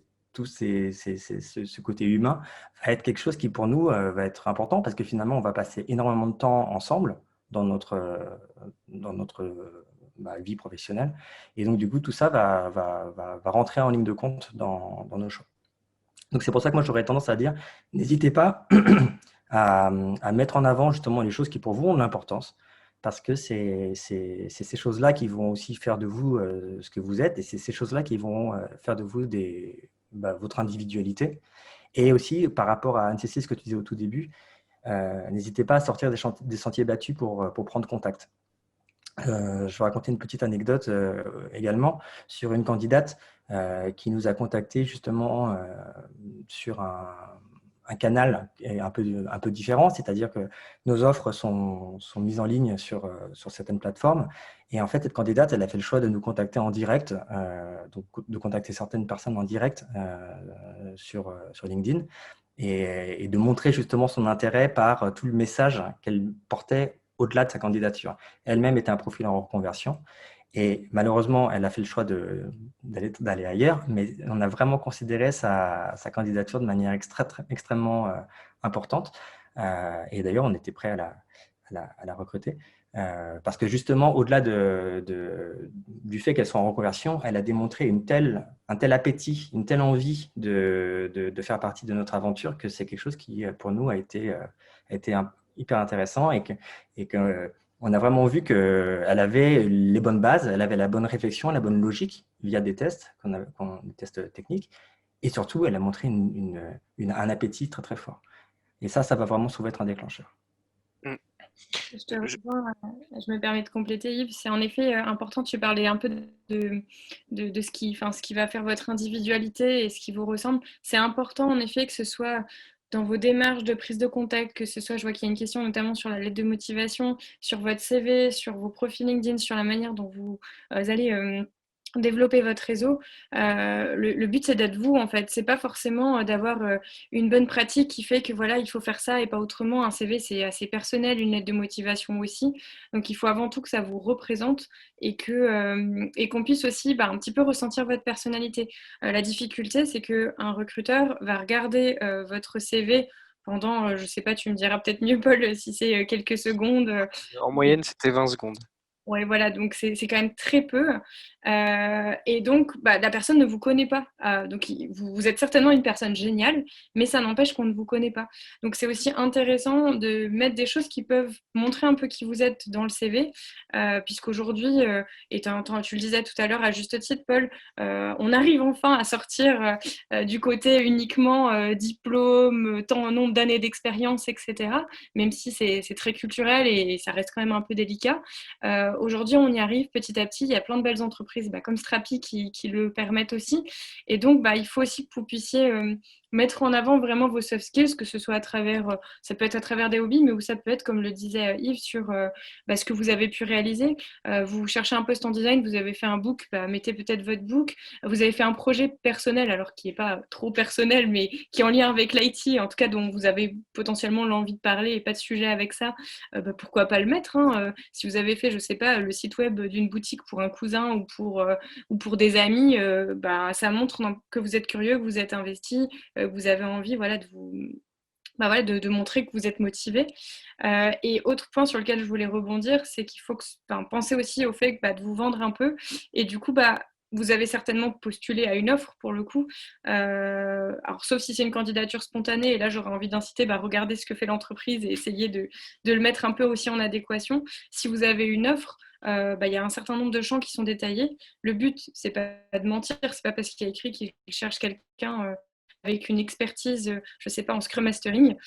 côté humain va être quelque chose qui, pour nous, va être important parce que finalement, on va passer énormément de temps ensemble dans notre vie professionnelle. Et donc, du coup, tout ça va rentrer en ligne de compte dans nos choix. Donc, c'est pour ça que moi, j'aurais tendance à dire, n'hésitez pas à mettre en avant justement les choses qui, pour vous, ont de l'importance. Parce que c'est ces choses-là qui vont aussi faire de vous ce que vous êtes. Et c'est ces choses-là qui vont faire de vous votre individualité. Et aussi, par rapport à Anne-Cécile, ce que tu disais au tout début, n'hésitez pas à sortir des sentiers battus pour prendre contact. Je vais raconter une petite anecdote également sur une candidate qui nous a contacté justement sur un canal un peu différent, c'est-à-dire que nos offres sont mises en ligne sur certaines plateformes. Et en fait, cette candidate, elle a fait le choix de nous contacter en direct, donc de contacter certaines personnes en direct sur LinkedIn et de montrer justement son intérêt par tout le message qu'elle portait au-delà de sa candidature. Elle-même était un profil en reconversion. Et malheureusement, elle a fait le choix d'aller ailleurs, mais on a vraiment considéré sa candidature de manière extrêmement importante. Et d'ailleurs, on était prêt à la recruter. Parce que justement, au-delà du fait qu'elle soit en reconversion, elle a démontré un tel appétit, une telle envie de faire partie de notre aventure que c'est quelque chose qui, pour nous, a été hyper intéressant et que on a vraiment vu qu'elle avait les bonnes bases, elle avait la bonne réflexion, la bonne logique via des tests, des tests techniques. Et surtout, elle a montré un appétit très, très fort. Et ça va vraiment souvent être un déclencheur. Je te rejoins, je me permets de compléter, Yves. C'est en effet important, tu parlais un peu de ce qui va faire votre individualité et ce qui vous ressemble. C'est important en effet que ce soit dans vos démarches de prise de contact, que ce soit, je vois qu'il y a une question notamment sur la lettre de motivation, sur votre CV, sur vos profils LinkedIn, sur la manière dont vous allez développer votre réseau. Le but, c'est d'être vous, en fait. C'est pas forcément d'avoir une bonne pratique qui fait que voilà, il faut faire ça et pas autrement. Un CV, c'est assez personnel, une lettre de motivation aussi. Donc, il faut avant tout que ça vous représente et qu'on puisse aussi un petit peu ressentir votre personnalité. La difficulté, c'est qu'un recruteur va regarder votre CV pendant, je sais pas, tu me diras peut-être mieux, Paul, si c'est quelques secondes. En moyenne, c'était 20 secondes. Ouais, voilà, donc c'est quand même très peu. Et donc, la personne ne vous connaît pas. Donc, vous êtes certainement une personne géniale, mais ça n'empêche qu'on ne vous connaît pas. Donc, c'est aussi intéressant de mettre des choses qui peuvent montrer un peu qui vous êtes dans le CV, puisqu'aujourd'hui, et tu le disais tout à l'heure à juste titre, Paul, on arrive enfin à sortir du côté uniquement diplôme, nombre d'années d'expérience, etc., même si c'est très culturel et ça reste quand même un peu délicat. aujourd'hui, on y arrive petit à petit. Il y a plein de belles entreprises comme Strapi qui le permettent aussi. Et donc, il faut aussi que vous puissiez mettre en avant vraiment vos soft skills, que ce soit à travers, ça peut être à travers des hobbies, mais où ça peut être, comme le disait Yves, sur ce que vous avez pu réaliser. Vous cherchez un poste en design, vous avez fait un book, mettez peut-être votre book. Vous avez fait un projet personnel, alors qui n'est pas trop personnel, mais qui est en lien avec l'IT, en tout cas dont vous avez potentiellement l'envie de parler et pas de sujet avec ça, pourquoi pas le mettre, hein. Si vous avez fait, je sais pas, le site web d'une boutique pour un cousin ou pour des amis, ça montre que vous êtes curieux, que vous êtes investi, que vous avez envie de montrer que vous êtes motivé. Et autre point sur lequel je voulais rebondir, c'est qu'il faut penser aussi au fait de vous vendre un peu. Et du coup, vous avez certainement postulé à une offre pour le coup. Alors, sauf si c'est une candidature spontanée, et là j'aurais envie d'inciter, regarder ce que fait l'entreprise et essayer de le mettre un peu aussi en adéquation. Si vous avez une offre, il y a un certain nombre de champs qui sont détaillés. Le but, c'est pas de mentir, c'est pas parce qu'il y a écrit qu'il cherche quelqu'un avec une expertise, je ne sais pas, en Scrum Mastering,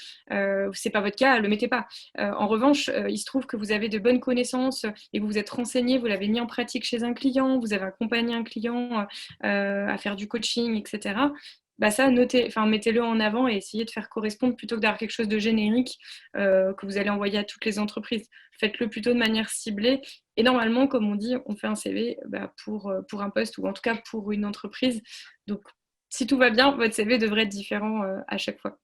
c'est pas votre cas, le mettez pas. En revanche, il se trouve que vous avez de bonnes connaissances et que vous vous êtes renseigné, vous l'avez mis en pratique chez un client, vous avez accompagné un client à faire du coaching, etc. Ça, mettez-le en avant et essayez de faire correspondre plutôt que d'avoir quelque chose de générique que vous allez envoyer à toutes les entreprises. Faites-le plutôt de manière ciblée. Et normalement, comme on dit, on fait un CV pour un poste ou en tout cas pour une entreprise. Donc, si tout va bien, votre CV devrait être différent à chaque fois.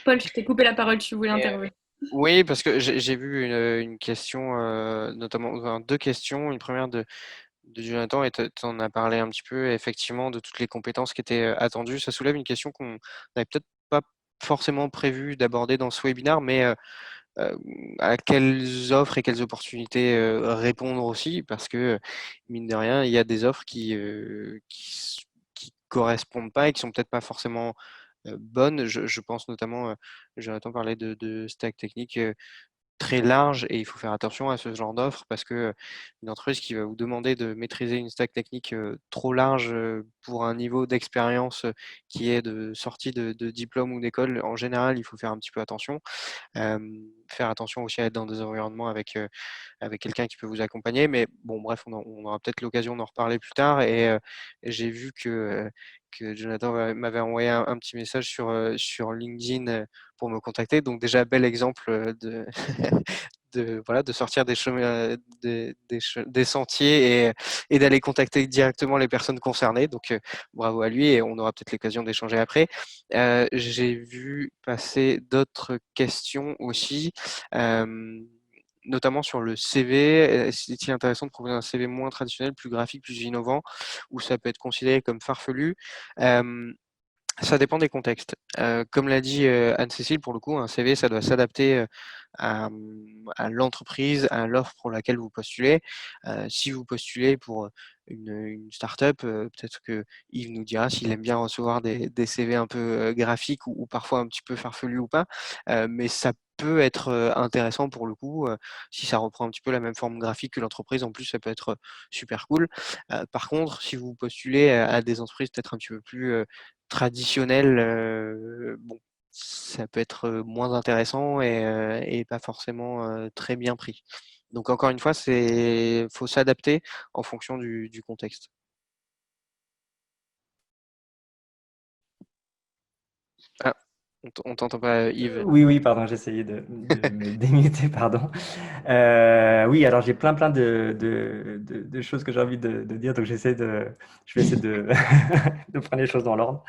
Paul, je t'ai coupé la parole, tu voulais intervenir. Oui, parce que j'ai vu une question, notamment deux questions. Une première de Jonathan, et tu en as parlé un petit peu, effectivement, de toutes les compétences qui étaient attendues. Ça soulève une question qu'on n'avait peut-être pas forcément prévu d'aborder dans ce webinaire, mais à quelles offres et quelles opportunités répondre aussi, parce que, mine de rien, il y a des offres qui correspondent pas et qui sont peut-être pas forcément bonnes. Je pense notamment, Jonathan parlait de stack technique très large, et il faut faire attention à ce genre d'offre, parce que une entreprise qui va vous demander de maîtriser une stack technique trop large pour un niveau d'expérience qui est de sortie de diplôme ou d'école, en général, il faut faire un petit peu attention. Faire attention aussi à être dans des environnements avec quelqu'un qui peut vous accompagner. Mais bon, bref, on aura peut-être l'occasion d'en reparler plus tard. Et j'ai vu que Jonathan m'avait envoyé un petit message sur LinkedIn pour me contacter. Donc déjà, bel exemple de sortir des chemins, des sentiers, et d'aller contacter directement les personnes concernées. Donc bravo à lui, et on aura peut-être l'occasion d'échanger après. J'ai vu passer d'autres questions aussi. Notamment sur le CV, est-il intéressant de proposer un CV moins traditionnel, plus graphique, plus innovant, ou ça peut être considéré comme farfelu? Ça dépend des contextes. Comme l'a dit Anne-Cécile, pour le coup, un CV, ça doit s'adapter à l'entreprise, à l'offre pour laquelle vous postulez. Si vous postulez pour une start-up, peut-être que Yves nous dira s'il aime bien recevoir des CV un peu graphiques, ou parfois un petit peu farfelus ou pas. Mais ça peut être intéressant pour le coup, si ça reprend un petit peu la même forme graphique que l'entreprise. En plus, ça peut être super cool. Par contre, si vous postulez à des entreprises peut-être un petit peu plus traditionnel, bon, ça peut être moins intéressant, et pas forcément très bien pris. Donc encore une fois, faut s'adapter en fonction du contexte. Ah, on t'entend pas, Yves. Oui, pardon, j'essayais de me démuter, pardon. Oui, alors j'ai plein de choses que j'ai envie de dire, donc je vais essayer de, de prendre les choses dans l'ordre.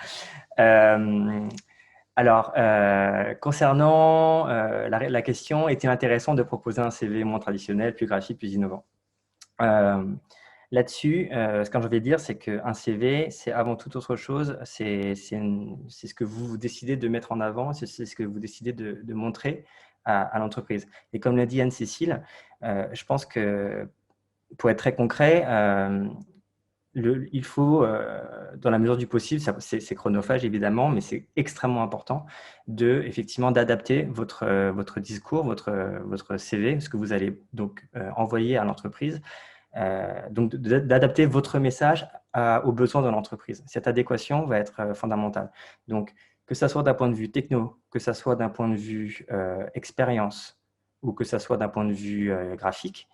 Alors, concernant la question, est-il intéressant de proposer un CV moins traditionnel, plus graphique, plus innovant? Là-dessus, ce que je vais dire, c'est qu'un CV, c'est avant toute autre chose, c'est ce que vous décidez de mettre en avant, c'est ce que vous décidez de montrer à l'entreprise. Et comme l'a dit Anne-Cécile, je pense que, pour être très concret, il faut, dans la mesure du possible, c'est chronophage évidemment, mais c'est extrêmement important effectivement d'adapter votre discours, votre CV, ce que vous allez donc envoyer à l'entreprise. Donc, d'adapter votre message aux besoins de l'entreprise. Cette adéquation va être fondamentale. Donc, que ça soit d'un point de vue techno, que ça soit d'un point de vue expérience, ou que ça soit d'un point de vue graphique,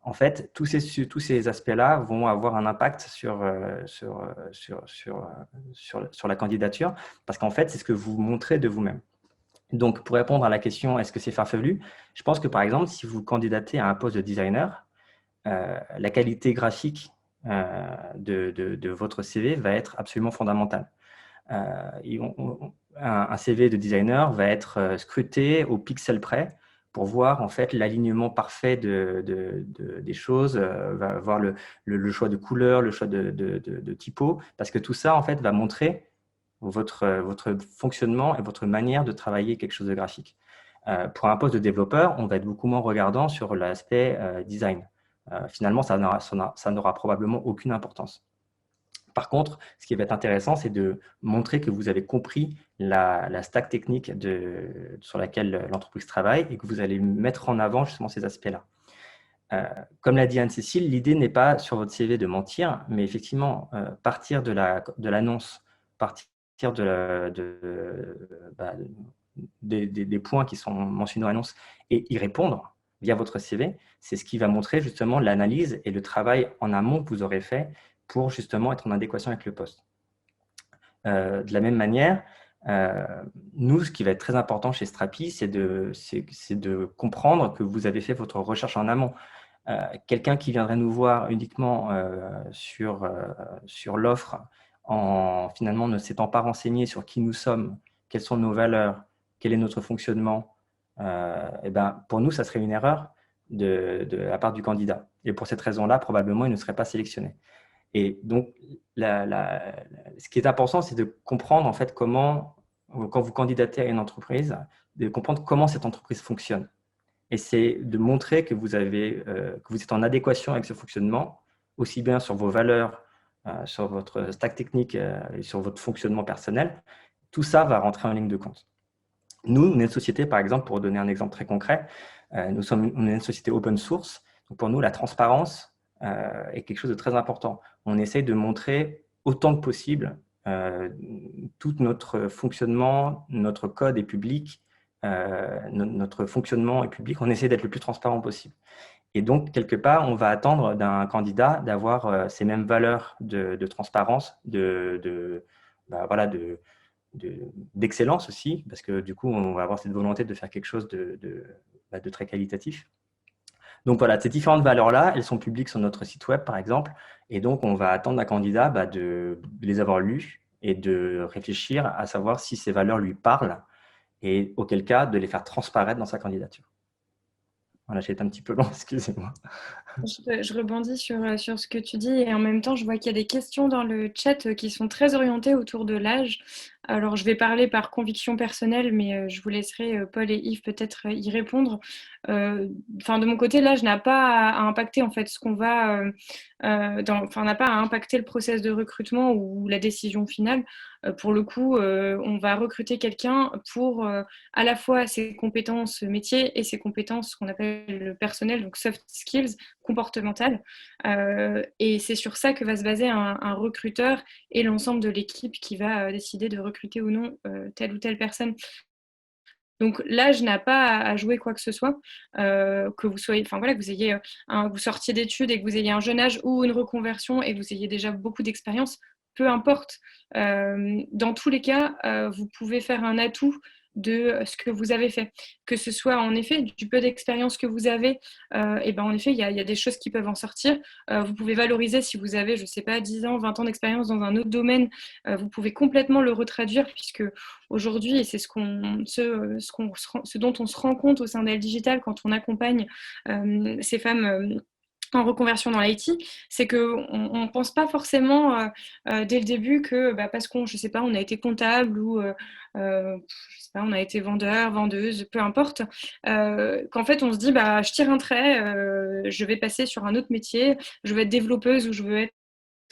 en fait, tous ces aspects-là vont avoir un impact sur la candidature, parce qu'en fait, c'est ce que vous montrez de vous-même. Donc, pour répondre à la question, est-ce que c'est farfelu? Je pense que, par exemple, si vous candidatez à un poste de designer, la qualité graphique de votre CV va être absolument fondamentale. Un CV de designer va être scruté au pixel près pour voir en fait l'alignement parfait des choses, va voir le choix de couleurs, le choix de typo, parce que tout ça en fait va montrer votre fonctionnement et votre manière de travailler quelque chose de graphique. Pour un poste de développeur, on va être beaucoup moins regardant sur l'aspect design. Finalement, ça n'aura probablement aucune importance. Par contre, ce qui va être intéressant, c'est de montrer que vous avez compris la stack technique sur laquelle l'entreprise travaille et que vous allez mettre en avant justement ces aspects-là. Comme l'a dit Anne-Cécile, l'idée n'est pas sur votre CV de mentir, mais effectivement, partir de l'annonce, partir des points qui sont mentionnés dans l'annonce et y répondre via votre CV, c'est ce qui va montrer justement l'analyse et le travail en amont que vous aurez fait pour justement être en adéquation avec le poste. De la même manière, nous, ce qui va être très important chez Strapi, c'est de comprendre que vous avez fait votre recherche en amont. Quelqu'un qui viendrait nous voir uniquement sur l'offre en finalement ne s'étant pas renseigné sur qui nous sommes, quelles sont nos valeurs, quel est notre fonctionnement, et ben, pour nous, ça serait une erreur de la part du candidat. Et pour cette raison-là, probablement, il ne serait pas sélectionné. Et donc, ce qui est important, c'est de comprendre en fait comment, quand vous candidatez à une entreprise, de comprendre comment cette entreprise fonctionne. Et c'est de montrer que vous êtes en adéquation avec ce fonctionnement, aussi bien sur vos valeurs, sur votre stack technique et sur votre fonctionnement personnel. Tout ça va rentrer en ligne de compte. Nous, on est une société, par exemple, pour donner un exemple très concret, on est une société open source. Donc pour nous, la transparence est quelque chose de très important. On essaye de montrer autant que possible tout notre fonctionnement, notre code est public, notre fonctionnement est public, on essaie d'être le plus transparent possible. Et donc, quelque part, on va attendre d'un candidat d'avoir ces mêmes valeurs de transparence, d'excellence aussi, parce que du coup, on va avoir cette volonté de faire quelque chose de très qualitatif. Donc voilà, ces différentes valeurs-là, elles sont publiques sur notre site web, par exemple, et donc on va attendre d'un candidat de les avoir lues et de réfléchir à savoir si ces valeurs lui parlent, et auquel cas de les faire transparaître dans sa candidature. Voilà, j'ai été un petit peu long, excusez-moi. Je rebondis sur ce que tu dis et en même temps, je vois qu'il y a des questions dans le chat qui sont très orientées autour de l'âge. Alors, je vais parler par conviction personnelle, mais je vous laisserai, Paul et Yves, peut-être y répondre. De mon côté, l'âge n'a pas à impacter en fait ce qu'on va, n'a pas à impacter le process de recrutement ou la décision finale. Pour le coup, on va recruter quelqu'un pour à la fois ses compétences métiers et ses compétences qu'on appelle personnelles, donc soft skills, comportementales. Et c'est sur ça que va se baser un recruteur et l'ensemble de l'équipe qui va décider de recruter ou non telle ou telle personne. Donc l'âge n'a pas à jouer quoi que ce soit, que vous soyez, que vous ayez vous sortiez d'études et que vous ayez un jeune âge ou une reconversion et que vous ayez déjà beaucoup d'expérience, peu importe. Dans tous les cas, vous pouvez faire un atout de ce que vous avez fait. Que ce soit en effet du peu d'expérience que vous avez, et ben en effet, il y a des choses qui peuvent en sortir. Vous pouvez valoriser si vous avez, je ne sais pas, 10 ans, 20 ans d'expérience dans un autre domaine, vous pouvez complètement le retraduire puisque aujourd'hui, et c'est ce dont on se rend compte au sein d'Elle Digital quand on accompagne ces femmes en reconversion dans l'IT, c'est qu'on ne pense pas forcément dès le début que parce qu'on, je sais pas, on a été comptable ou je sais pas, on a été vendeur, vendeuse, peu importe, qu'en fait on se dit je tire un trait, je vais passer sur un autre métier, je veux être développeuse ou je veux être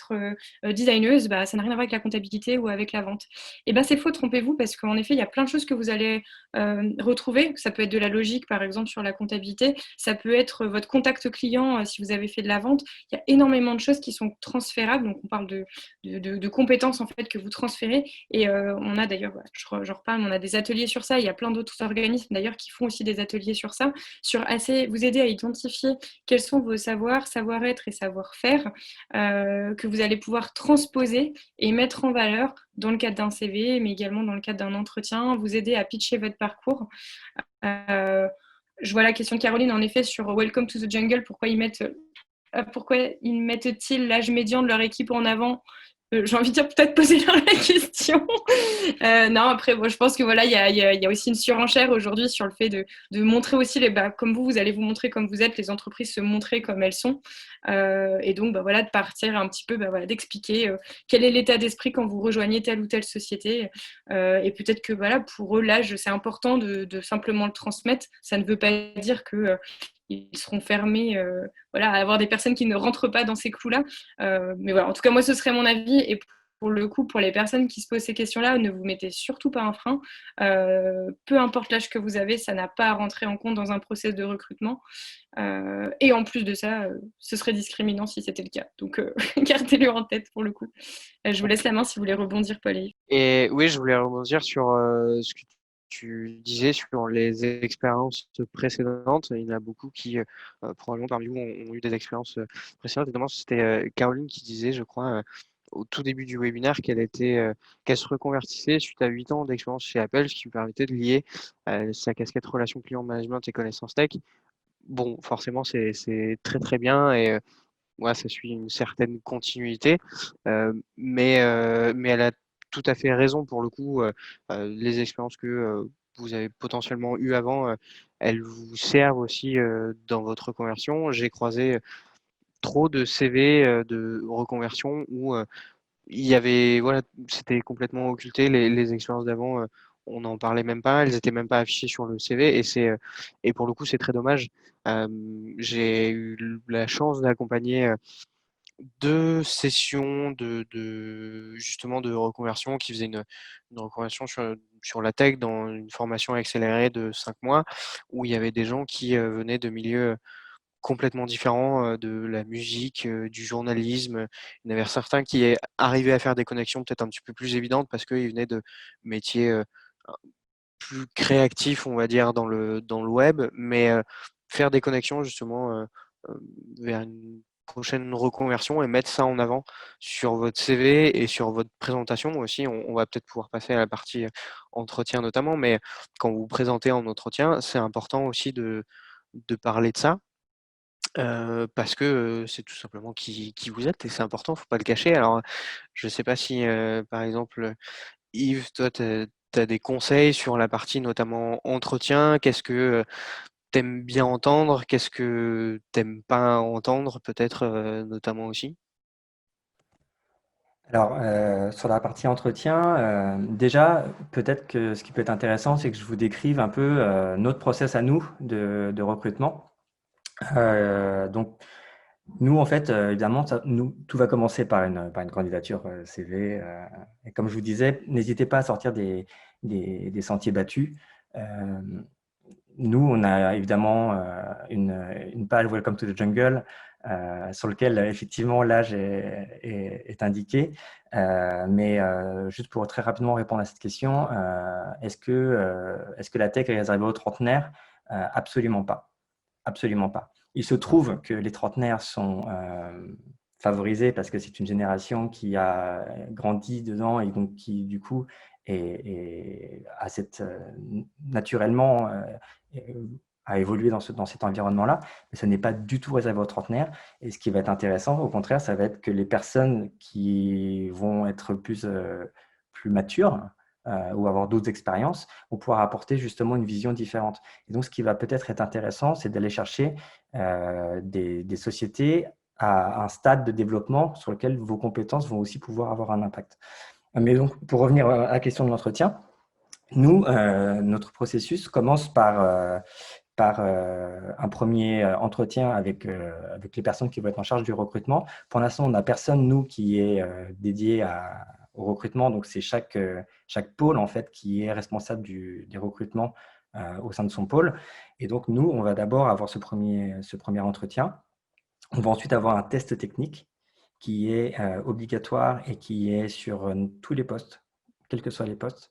être designeuse, bah, ça n'a rien à voir avec la comptabilité ou avec la vente. Et ben c'est faux, trompez-vous, parce qu'en effet, il y a plein de choses que vous allez retrouver. Ça peut être de la logique, par exemple, sur la comptabilité. Ça peut être votre contact client si vous avez fait de la vente. Il y a énormément de choses qui sont transférables. Donc, on parle de compétences en fait que vous transférez. Et on a d'ailleurs, j'en reparle, on a des ateliers sur ça. Il y a plein d'autres organismes d'ailleurs qui font aussi des ateliers sur ça, sur vous aider à identifier quels sont vos savoirs, savoir-être et savoir-faire que vous allez pouvoir transposer et mettre en valeur dans le cadre d'un CV, mais également dans le cadre d'un entretien, vous aider à pitcher votre parcours. Je vois la question de Caroline, en effet, sur Welcome to the Jungle, pourquoi ils mettent-ils l'âge médian de leur équipe en avant? J'ai envie de dire peut-être poser leur la question. Non, après, bon, je pense que voilà, il y a aussi une surenchère aujourd'hui sur le fait de montrer aussi comme vous allez vous montrer comme vous êtes, les entreprises se montrer comme elles sont, et donc voilà, de partir un petit peu, voilà, d'expliquer quel est l'état d'esprit quand vous rejoignez telle ou telle société, et peut-être que voilà, pour eux l'âge c'est important de simplement le transmettre. Ça ne veut pas dire que ils seront fermés voilà, à avoir des personnes qui ne rentrent pas dans ces clous-là. Mais voilà, en tout cas, moi, ce serait mon avis. Et pour le coup, pour les personnes qui se posent ces questions-là, ne vous mettez surtout pas un frein. Peu importe l'âge que vous avez, ça n'a pas à rentrer en compte dans un process de recrutement. Et en plus de ça, ce serait discriminant si c'était le cas. Donc, gardez-le en tête pour le coup. Je vous laisse la main si vous voulez rebondir, Paul. Et oui, je voulais rebondir sur ce que tu disais sur les expériences précédentes. Il y en a beaucoup qui, probablement parmi vous, ont eu des expériences précédentes. Et notamment, c'était Caroline qui disait, je crois, au tout début du webinaire, qu'elle se reconvertissait suite à 8 ans d'expérience chez Apple, ce qui lui permettait de lier sa casquette relation client management et connaissances tech. Bon, forcément, c'est très très bien et ouais, ça suit une certaine continuité, mais elle a tout à fait raison pour le coup. Les expériences que vous avez potentiellement eues avant, elles vous servent aussi dans votre reconversion. J'ai croisé trop de CV de reconversion où il y avait, voilà, c'était complètement occulté. Les expériences d'avant, on n'en parlait même pas, elles étaient même pas affichées sur le CV et pour le coup, c'est très dommage. J'ai eu la chance d'accompagner 2 sessions justement de reconversion qui faisaient une reconversion sur la tech dans une formation accélérée de 5 mois où il y avait des gens qui venaient de milieux complètement différents, de la musique, du journalisme. Il y en avait certains qui arrivaient à faire des connexions peut-être un petit peu plus évidentes parce qu'ils venaient de métiers plus créatifs, on va dire, dans le web, mais faire des connexions justement vers une prochaine reconversion et mettre ça en avant sur votre CV et sur votre présentation aussi. On va peut-être pouvoir passer à la partie entretien notamment, mais quand vous vous présentez en entretien, c'est important aussi de parler de ça. Parce que c'est tout simplement qui vous êtes et c'est important, faut pas le cacher. Alors, je sais pas si, par exemple, Yves, toi, tu as des conseils sur la partie notamment entretien. Qu'est-ce que tu aimes bien entendre? Qu'est-ce que tu aimes pas entendre peut-être, notamment aussi? Alors, sur la partie entretien, déjà, peut-être que ce qui peut être intéressant, c'est que je vous décrive un peu notre process à nous de recrutement. Donc, nous, en fait, évidemment, tout va commencer par une candidature CV. Et comme je vous disais, n'hésitez pas à sortir des sentiers battus. Nous, on a évidemment une page Welcome to the Jungle sur lequel, effectivement, l'âge est indiqué. Mais juste pour très rapidement répondre à cette question, est-ce que la tech est réservée aux trentenaires? Absolument pas. Absolument pas. Il se trouve que les trentenaires sont favorisés parce que c'est une génération qui a grandi dedans et donc qui, du coup, a naturellement a évolué dans cet environnement-là, mais ce n'est pas du tout réservé aux trentenaires. Et ce qui va être intéressant, au contraire, ça va être que les personnes qui vont être plus matures ou avoir d'autres expériences vont pouvoir apporter justement une vision différente. Et donc, ce qui va peut-être être intéressant, c'est d'aller chercher des sociétés à un stade de développement sur lequel vos compétences vont aussi pouvoir avoir un impact. Mais donc, pour revenir à la question de l'entretien, nous, notre processus commence par par un premier entretien avec les personnes qui vont être en charge du recrutement. Pour l'instant, on n'a personne, nous, qui est dédié au recrutement. Donc, c'est chaque pôle, en fait, qui est responsable des recrutements au sein de son pôle. Et donc, nous, on va d'abord avoir ce premier entretien. On va ensuite avoir un test technique qui est obligatoire et qui est sur tous les postes, quels que soient les postes,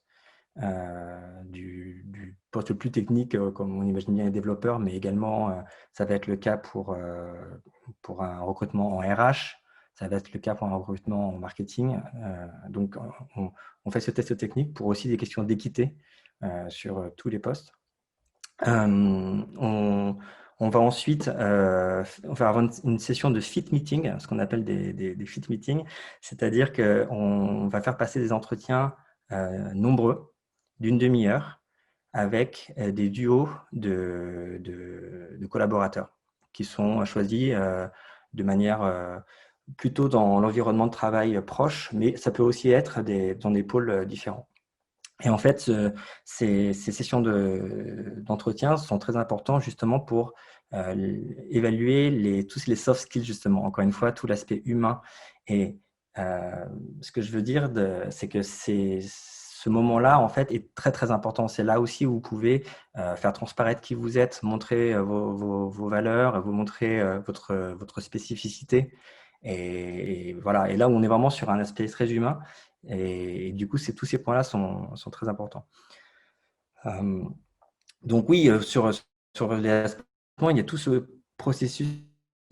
du poste le plus technique, comme on imagine bien les développeurs, mais également, ça va être le cas pour un recrutement en RH, ça va être le cas pour un recrutement en marketing. Donc, on fait ce test technique pour aussi des questions d'équité sur tous les postes. On va ensuite on va avoir une session de fit meeting, ce qu'on appelle des fit meetings, c'est-à-dire qu'on va faire passer des entretiens nombreux d'une demi-heure avec des duos de collaborateurs qui sont choisis de manière plutôt dans l'environnement de travail proche, mais ça peut aussi être dans des pôles différents. Et en fait, ces sessions d'entretien sont très importantes justement pour évaluer tous les soft skills, justement. Encore une fois, tout l'aspect humain. Et ce que je veux dire, c'est que ce moment-là, en fait, est très, très important. C'est là aussi où vous pouvez faire transparaître qui vous êtes, montrer vos valeurs, vous montrer votre spécificité. Et voilà. Et là, on est vraiment sur un aspect très humain. Et du coup, tous ces points-là sont très importants. Donc oui, sur les aspects, il y a tout ce processus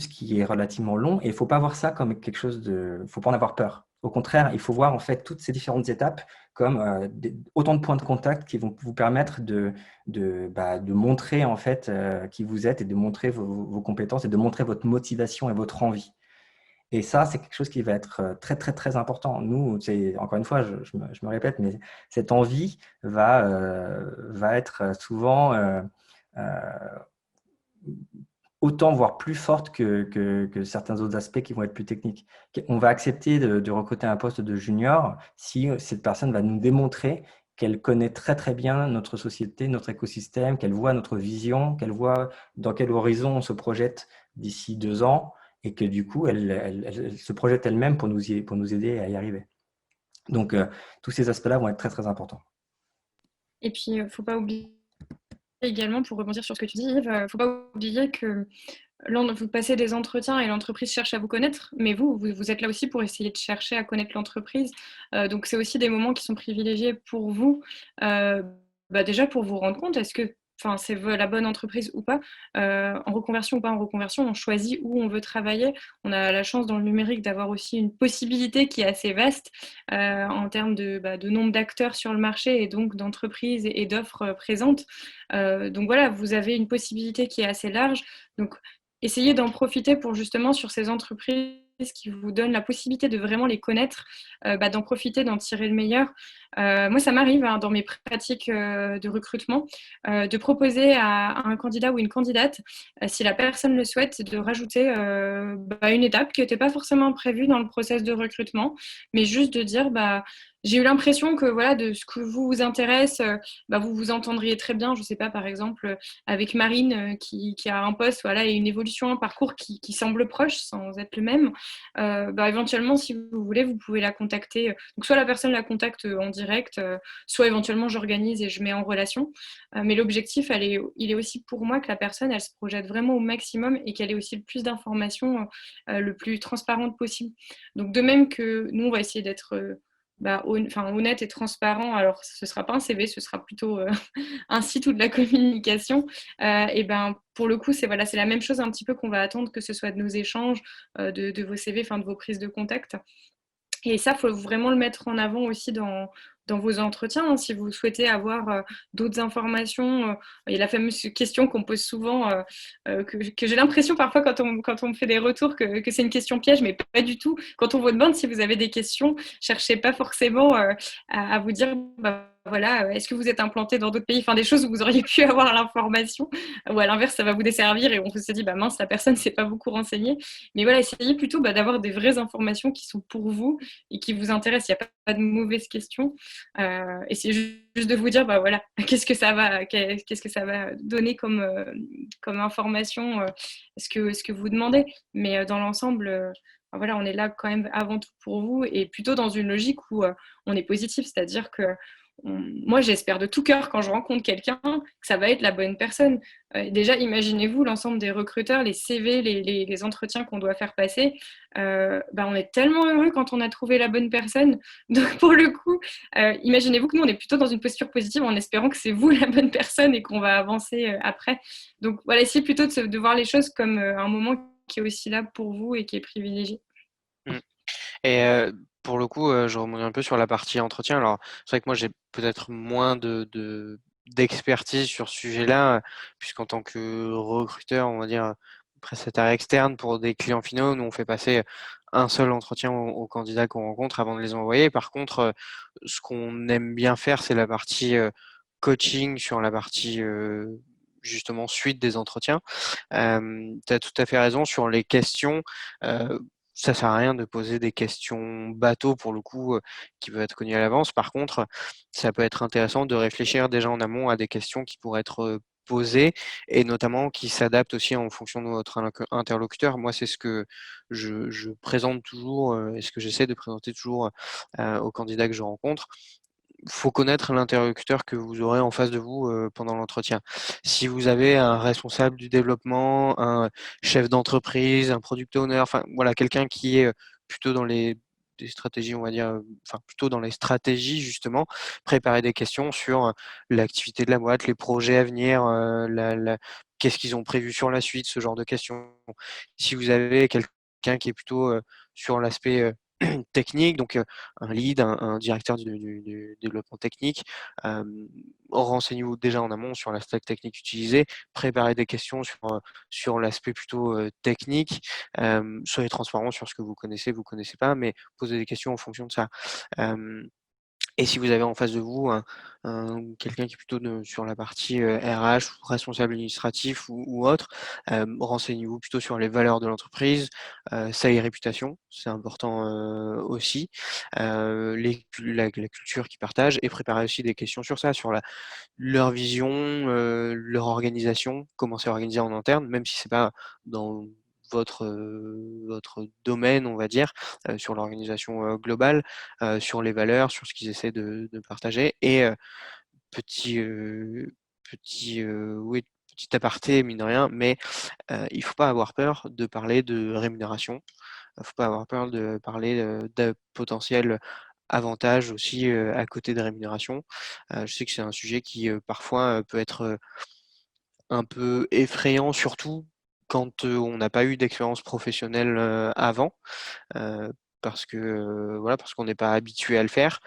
qui est relativement long et il ne faut pas voir ça comme quelque chose il ne faut pas en avoir peur. Au contraire, il faut voir en fait toutes ces différentes étapes comme autant de points de contact qui vont vous permettre de montrer en fait qui vous êtes et de montrer vos compétences et de montrer votre motivation et votre envie. Et ça, c'est quelque chose qui va être très, très, très important. Nous, encore une fois, je me répète, mais cette envie va être souvent autant, voire plus forte que certains autres aspects qui vont être plus techniques. On va accepter de recruter un poste de junior si cette personne va nous démontrer qu'elle connaît très, très bien notre société, notre écosystème, qu'elle voit notre vision, qu'elle voit dans quel horizon on se projette d'ici 2 ans, et que du coup, elle se projette elle-même pour nous aider à y arriver. Donc, tous ces aspects-là vont être très, très importants. Et puis, il ne faut pas oublier également, pour rebondir sur ce que tu dis, Yves, il ne faut pas oublier que vous passez des entretiens et l'entreprise cherche à vous connaître, mais vous êtes là aussi pour essayer de chercher à connaître l'entreprise. Donc, c'est aussi des moments qui sont privilégiés pour vous, déjà pour vous rendre compte, est-ce que c'est la bonne entreprise ou pas, en reconversion ou pas en reconversion, on choisit où on veut travailler. On a la chance dans le numérique d'avoir aussi une possibilité qui est assez vaste en termes de nombre d'acteurs sur le marché et donc d'entreprises et d'offres présentes. Donc voilà, vous avez une possibilité qui est assez large. Donc, essayez d'en profiter pour justement sur ces entreprises qui vous donnent la possibilité de vraiment les connaître, d'en profiter, d'en tirer le meilleur. Moi, ça m'arrive dans mes pratiques de recrutement de proposer à un candidat ou une candidate, si la personne le souhaite, de rajouter une étape qui n'était pas forcément prévue dans le process de recrutement, mais juste de dire j'ai eu l'impression que voilà, de ce que vous intéresse, vous vous entendriez très bien, je ne sais pas, par exemple, avec Marine qui a un poste et une évolution, un parcours qui semble proche sans être le même. Éventuellement, si vous voulez, vous pouvez la contacter. Donc, soit la personne la contacte en direct, soit éventuellement j'organise et je mets en relation. Mais l'objectif, il est aussi pour moi que la personne, elle se projette vraiment au maximum et qu'elle ait aussi le plus d'informations le plus transparente possible. Donc, de même que nous, on va essayer d'être honnête et transparent. Alors, ce ne sera pas un CV, ce sera plutôt un site ou de la communication. Pour le coup, c'est la même chose un petit peu qu'on va attendre, que ce soit de nos échanges, de vos CV, de vos prises de contact. Et ça, il faut vraiment le mettre en avant aussi dans vos entretiens. Si vous souhaitez avoir d'autres informations, il y a la fameuse question qu'on pose souvent, que j'ai l'impression parfois quand on me fait des retours que c'est une question piège, mais pas du tout. Quand on vous demande si vous avez des questions, cherchez pas forcément à vous dire voilà, est-ce que vous êtes implanté dans d'autres pays, enfin des choses où vous auriez pu avoir l'information, ou à l'inverse, ça va vous desservir et on se dit, bah mince, la personne s'est pas beaucoup renseignée. Mais voilà, essayez plutôt d'avoir des vraies informations qui sont pour vous et qui vous intéressent. Il n'y a pas de mauvaises questions. Et c'est juste de vous dire, bah voilà, qu'est-ce que ça va donner comme information, ce que vous demandez. Mais dans l'ensemble, voilà, on est là quand même avant tout pour vous et plutôt dans une logique où on est positif, c'est-à-dire que moi, j'espère de tout cœur quand je rencontre quelqu'un que ça va être la bonne personne. Déjà, imaginez-vous l'ensemble des recruteurs, les CV, les entretiens qu'on doit faire passer. Bah, on est tellement heureux quand on a trouvé la bonne personne. Donc, pour le coup, imaginez-vous que nous, on est plutôt dans une posture positive en espérant que c'est vous la bonne personne et qu'on va avancer après. Donc, voilà, essayez plutôt de voir les choses comme un moment qui est aussi là pour vous et qui est privilégié. Mm. Et pour le coup, je remonte un peu sur la partie entretien. Alors, c'est vrai que moi, j'ai peut-être moins d'expertise sur ce sujet-là, puisqu'en tant que recruteur, on va dire prestataire externe pour des clients finaux, nous, on fait passer un seul entretien aux candidats qu'on rencontre avant de les envoyer. Par contre, ce qu'on aime bien faire, c'est la partie coaching sur la partie justement suite des entretiens. Tu as tout à fait raison sur les questions. Ça sert à rien de poser des questions bateau pour le coup qui peuvent être connues à l'avance. Par contre, ça peut être intéressant de réfléchir déjà en amont à des questions qui pourraient être posées et notamment qui s'adaptent aussi en fonction de votre interlocuteur. Moi, c'est ce que je présente toujours et ce que j'essaie de présenter toujours aux candidats que je rencontre. Faut connaître l'interlocuteur que vous aurez en face de vous pendant l'entretien. Si vous avez un responsable du développement, un chef d'entreprise, un product owner, enfin voilà, quelqu'un qui est plutôt dans les des stratégies, on va dire, enfin plutôt dans les stratégies justement, préparer des questions sur l'activité de la boîte, les projets à venir, qu'est-ce qu'ils ont prévu sur la suite, ce genre de questions. Si vous avez quelqu'un qui est plutôt sur l'aspect technique, donc un lead, un directeur du développement technique. Renseignez-vous déjà en amont sur la stack technique utilisée, préparez des questions sur l'aspect plutôt technique, soyez transparent sur ce que vous connaissez pas, mais posez des questions en fonction de ça. Et si vous avez en face de vous quelqu'un qui est plutôt sur la partie RH, ou responsable administratif ou autre, renseignez-vous plutôt sur les valeurs de l'entreprise, sa réputation, c'est important aussi, la culture qu'ils partagent, et préparez aussi des questions sur ça, sur leur vision, leur organisation, comment c'est organisé en interne, même si c'est pas dans votre domaine, on va dire, sur l'organisation globale, sur les valeurs, sur ce qu'ils essaient de partager. Et petit, oui, petit aparté, mine de rien, mais il faut pas avoir peur de parler de rémunération. Il faut pas avoir peur de parler de potentiels avantages aussi à côté de rémunération. Je sais que c'est un sujet qui parfois peut être un peu effrayant, surtout quand on n'a pas eu d'expérience professionnelle avant, parce que voilà, parce qu'on n'est pas habitué à le faire.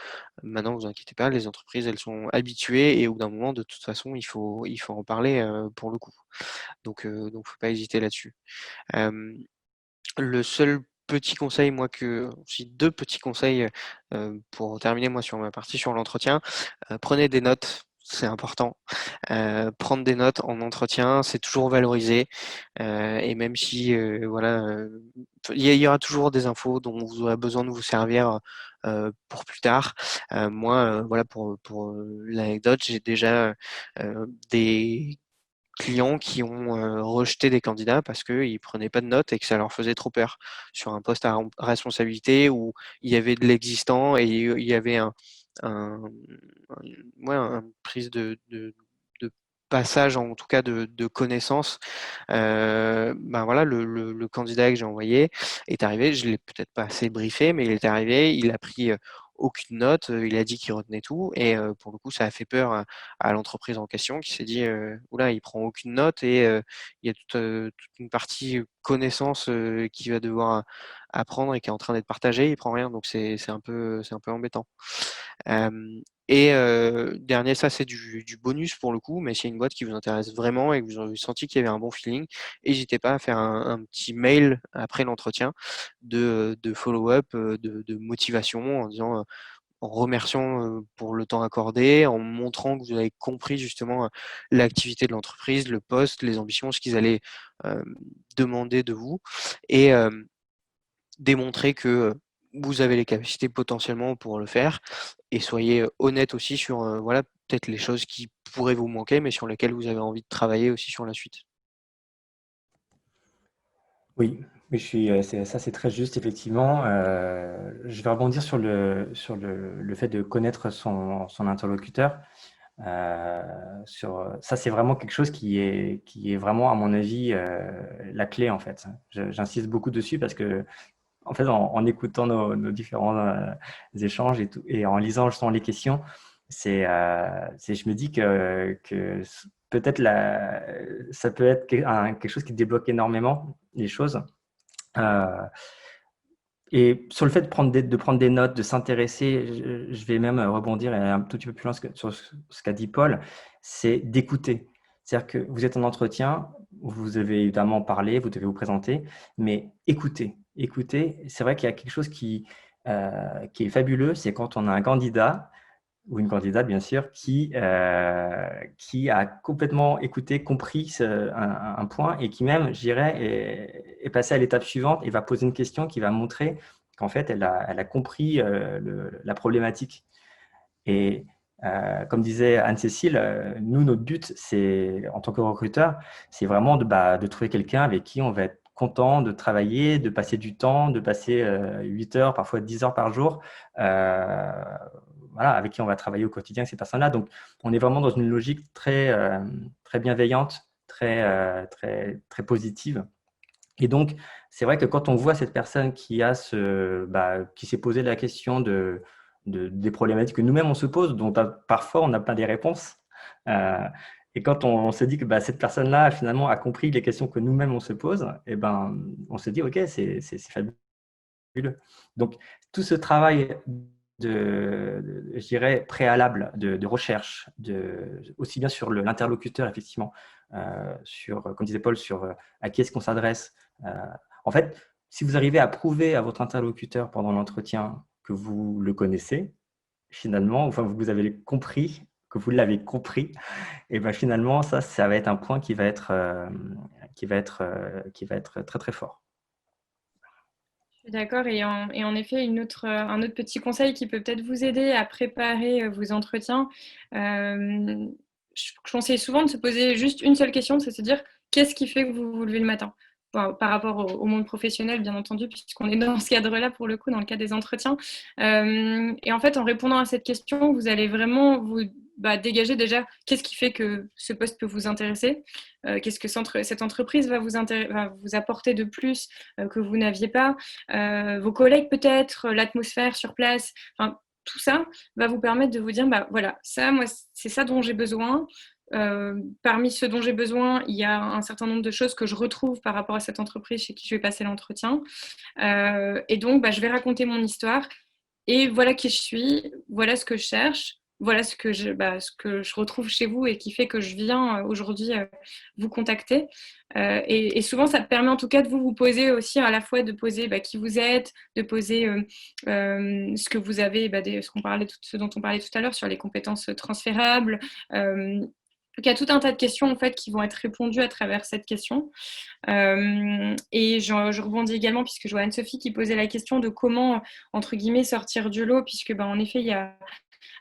Maintenant, vous inquiétez pas, les entreprises, elles sont habituées et au bout d'un moment, de toute façon, il faut en parler pour le coup. Donc, faut pas hésiter là-dessus. Le seul petit conseil, moi, si deux petits conseils pour terminer, moi, sur ma partie sur l'entretien, prenez des notes. C'est important. Prendre des notes en entretien, c'est toujours valorisé. Et même si, voilà, il y aura toujours des infos dont vous aurez besoin de vous servir pour plus tard. Moi, voilà, pour l'anecdote, j'ai déjà des clients qui ont rejeté des candidats parce qu'ils prenaient pas de notes et que ça leur faisait trop peur sur un poste à responsabilité où il y avait de l'existant et il y avait un, ouais, une prise de passage, en tout cas de connaissances. Ben voilà, le candidat que j'ai envoyé est arrivé, je l'ai peut-être pas assez briefé, mais il est arrivé, il a pris aucune note, il a dit qu'il retenait tout, et pour le coup, ça a fait peur à l'entreprise en question qui s'est dit oula, il prend aucune note et il y a toute une partie connaissance qu'il va devoir apprendre et qui est en train d'être partagée, il prend rien, donc c'est un peu embêtant. Et dernier, ça c'est du bonus pour le coup, mais s'il y a une boîte qui vous intéresse vraiment et que vous avez senti qu'il y avait un bon feeling, n'hésitez pas à faire un petit mail après l'entretien de follow-up, de motivation en disant en remerciant pour le temps accordé, en montrant que vous avez compris justement l'activité de l'entreprise, le poste, les ambitions, ce qu'ils allaient demander de vous, et démontrer que vous avez les capacités potentiellement pour le faire, et soyez honnête aussi sur voilà, peut-être les choses qui pourraient vous manquer, mais sur lesquelles vous avez envie de travailler aussi sur la suite. Oui, oui, ça c'est très juste, effectivement. Je vais rebondir sur le fait de connaître son interlocuteur. Ça, c'est vraiment quelque chose qui est vraiment, à mon avis, la clé, en fait. J'insiste beaucoup dessus parce que, en fait, en écoutant nos différents échanges et en lisant justement les questions, je me dis que peut-être ça peut être quelque chose qui débloque énormément les choses. Et sur le fait de prendre des notes, de s'intéresser, je vais même rebondir un tout petit peu plus loin sur ce qu'a dit Paul, c'est d'écouter. C'est-à-dire que vous êtes en entretien, vous devez évidemment parler, vous devez vous présenter, mais écoutez. Écoutez, c'est vrai qu'il y a quelque chose qui est fabuleux, c'est quand on a un candidat ou une candidate, bien sûr, qui a complètement écouté, compris un point et qui même, je dirais, est passé à l'étape suivante et va poser une question qui va montrer qu'en fait, elle a compris la problématique. Et comme disait Anne-Cécile, nous, notre but, c'est, en tant que recruteur, c'est vraiment de trouver quelqu'un avec qui on va être content de travailler, de passer du temps, de passer 8 heures, parfois 10 heures par jour, voilà, avec qui on va travailler au quotidien, ces personnes-là. Donc, on est vraiment dans une logique très bienveillante, très positive. Et donc, c'est vrai que quand on voit cette personne qui s'est posé la question des problématiques que nous-mêmes on se pose, dont parfois on n'a pas des réponses, et quand on se dit que cette personne-là finalement a compris les questions que nous-mêmes on se pose, et on se dit ok, c'est fabuleux. Donc, tout ce travail je dirais, préalable de recherche, aussi bien sur l'interlocuteur, effectivement, comme disait Paul, sur à qui est-ce qu'on s'adresse. En fait, si vous arrivez à prouver à votre interlocuteur pendant l'entretien que vous le connaissez, finalement, enfin, vous avez compris, que vous l'avez compris, et finalement, ça va être un point qui va être très, très fort. Je suis d'accord, et en effet, un autre petit conseil qui peut peut-être vous aider à préparer vos entretiens, je conseille souvent de se poser juste une seule question, c'est de se dire qu'est-ce qui fait que vous vous levez le matin par rapport au monde professionnel, bien entendu, puisqu'on est dans ce cadre-là, pour le coup, dans le cadre des entretiens. Et en fait, en répondant à cette question, vous allez vraiment vous dégager déjà qu'est-ce qui fait que ce poste peut vous intéresser, qu'est-ce que cette entreprise va vous apporter de plus que vous n'aviez pas, vos collègues peut-être, l'atmosphère sur place, enfin, tout ça va vous permettre de vous dire, voilà, ça, moi, c'est ça dont j'ai besoin. Parmi ce dont j'ai besoin, il y a un certain nombre de choses que je retrouve par rapport à cette entreprise chez qui je vais passer l'entretien. Et donc, je vais raconter mon histoire. Et voilà qui je suis, voilà ce que je cherche, voilà ce que je retrouve chez vous et qui fait que je viens aujourd'hui vous contacter. Et souvent, ça permet en tout cas de vous poser aussi, à la fois de poser qui vous êtes, de poser ce que vous avez, ce dont on parlait tout à l'heure sur les compétences transférables. Donc, il y a tout un tas de questions en fait qui vont être répondues à travers cette question. Et je rebondis également puisque je vois Anne-Sophie qui posait la question de comment, entre guillemets, sortir du lot, puisque en effet, il y a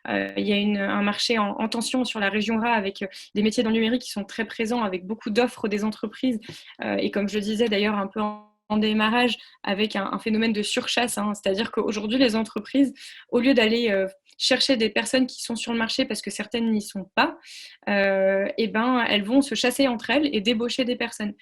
un marché en tension sur la région RA avec des métiers dans le numérique qui sont très présents, avec beaucoup d'offres des entreprises. Et comme je le disais d'ailleurs un peu en démarrage, avec un phénomène de surchasse, c'est-à-dire qu'aujourd'hui, les entreprises, au lieu d'aller chercher des personnes qui sont sur le marché parce que certaines n'y sont pas, elles vont se chasser entre elles et débaucher des personnes.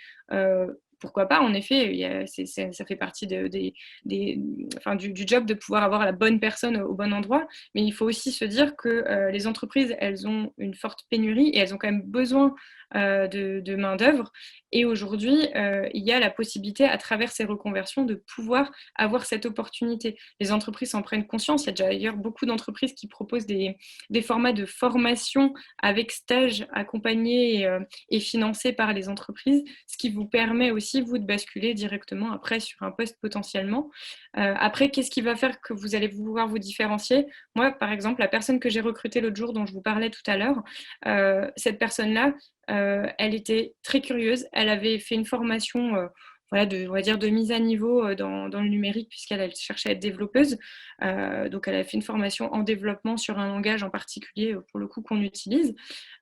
Pourquoi pas, en effet, ça fait partie du job de pouvoir avoir la bonne personne au bon endroit, mais il faut aussi se dire que les entreprises, elles ont une forte pénurie et elles ont quand même besoin de main-d'œuvre. Et aujourd'hui, il y a la possibilité, à travers ces reconversions, de pouvoir avoir cette opportunité. Les entreprises en prennent conscience. Il y a déjà d'ailleurs beaucoup d'entreprises qui proposent des formats de formation avec stage accompagnés et financés par les entreprises, ce qui vous permet aussi, vous, de basculer directement après sur un poste potentiellement. Après, qu'est-ce qui va faire que vous allez vouloir vous différencier? Moi, par exemple, la personne que j'ai recrutée l'autre jour, dont je vous parlais tout à l'heure, cette personne-là, elle était très curieuse. Elle avait fait une formation voilà, on va dire de mise à niveau dans le numérique, puisqu'elle cherchait à être développeuse. Donc, elle a fait une formation en développement sur un langage en particulier, pour le coup, qu'on utilise.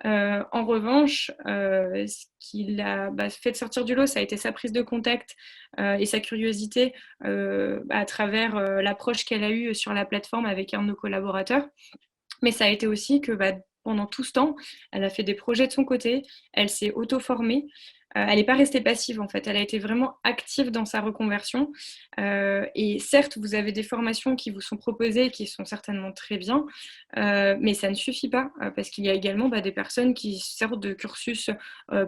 En revanche, ce qui l'a fait sortir du lot, ça a été sa prise de contact et sa curiosité à travers l'approche qu'elle a eue sur la plateforme avec un de nos collaborateurs. Mais ça a été aussi que pendant tout ce temps, elle a fait des projets de son côté, elle s'est auto-formée. Elle n'est pas restée passive en fait, elle a été vraiment active dans sa reconversion. Et certes, vous avez des formations qui vous sont proposées, qui sont certainement très bien, mais ça ne suffit pas parce qu'il y a également des personnes qui sortent de cursus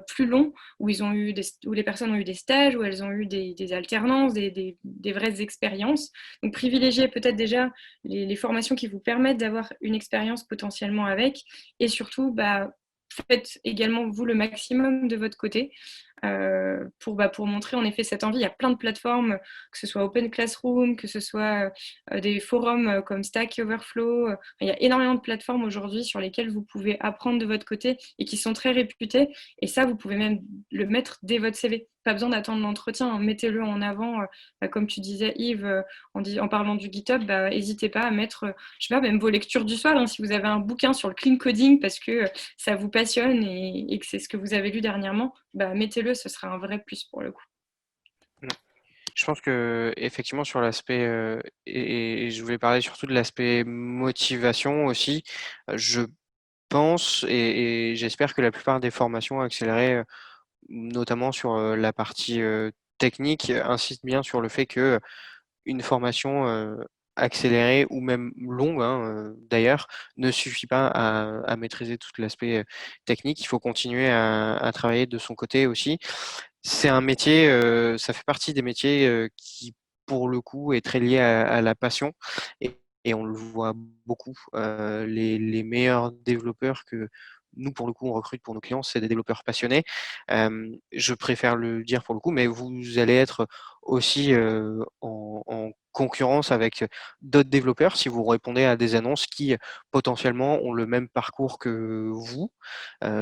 plus longs où les personnes ont eu des stages, où elles ont eu des alternances, des vraies expériences. Donc privilégiez peut-être déjà les formations qui vous permettent d'avoir une expérience potentiellement avec, et surtout faites également vous le maximum de votre côté pour montrer en effet cette envie. Il y a plein de plateformes, que ce soit Open Classroom, que ce soit des forums comme Stack Overflow. Il y a énormément de plateformes aujourd'hui sur lesquelles vous pouvez apprendre de votre côté et qui sont très réputées. Et ça, vous pouvez même le mettre dès votre CV. Pas besoin d'attendre l'entretien, mettez-le en avant. Comme tu disais, Yves, en parlant du GitHub, n'hésitez pas à mettre, je sais pas, même vos lectures du soir, si vous avez un bouquin sur le clean coding parce que ça vous passionne et que c'est ce que vous avez lu dernièrement, mettez-le, ce sera un vrai plus pour le coup. Je pense que effectivement sur l'aspect et je voulais parler surtout de l'aspect motivation aussi. Je pense et j'espère que la plupart des formations accélérées, notamment sur la partie technique, insistent bien sur le fait que une formation accélérée ou même longue, hein, d'ailleurs, ne suffit pas à maîtriser tout l'aspect technique. Il faut continuer à travailler de son côté aussi. C'est un métier, ça fait partie des métiers qui, pour le coup, est très lié à la passion et on le voit beaucoup. Les meilleurs développeurs que nous, pour le coup, on recrute pour nos clients, c'est des développeurs passionnés. Je préfère le dire pour le coup, mais vous allez être aussi en concurrence avec d'autres développeurs si vous répondez à des annonces qui potentiellement ont le même parcours que vous,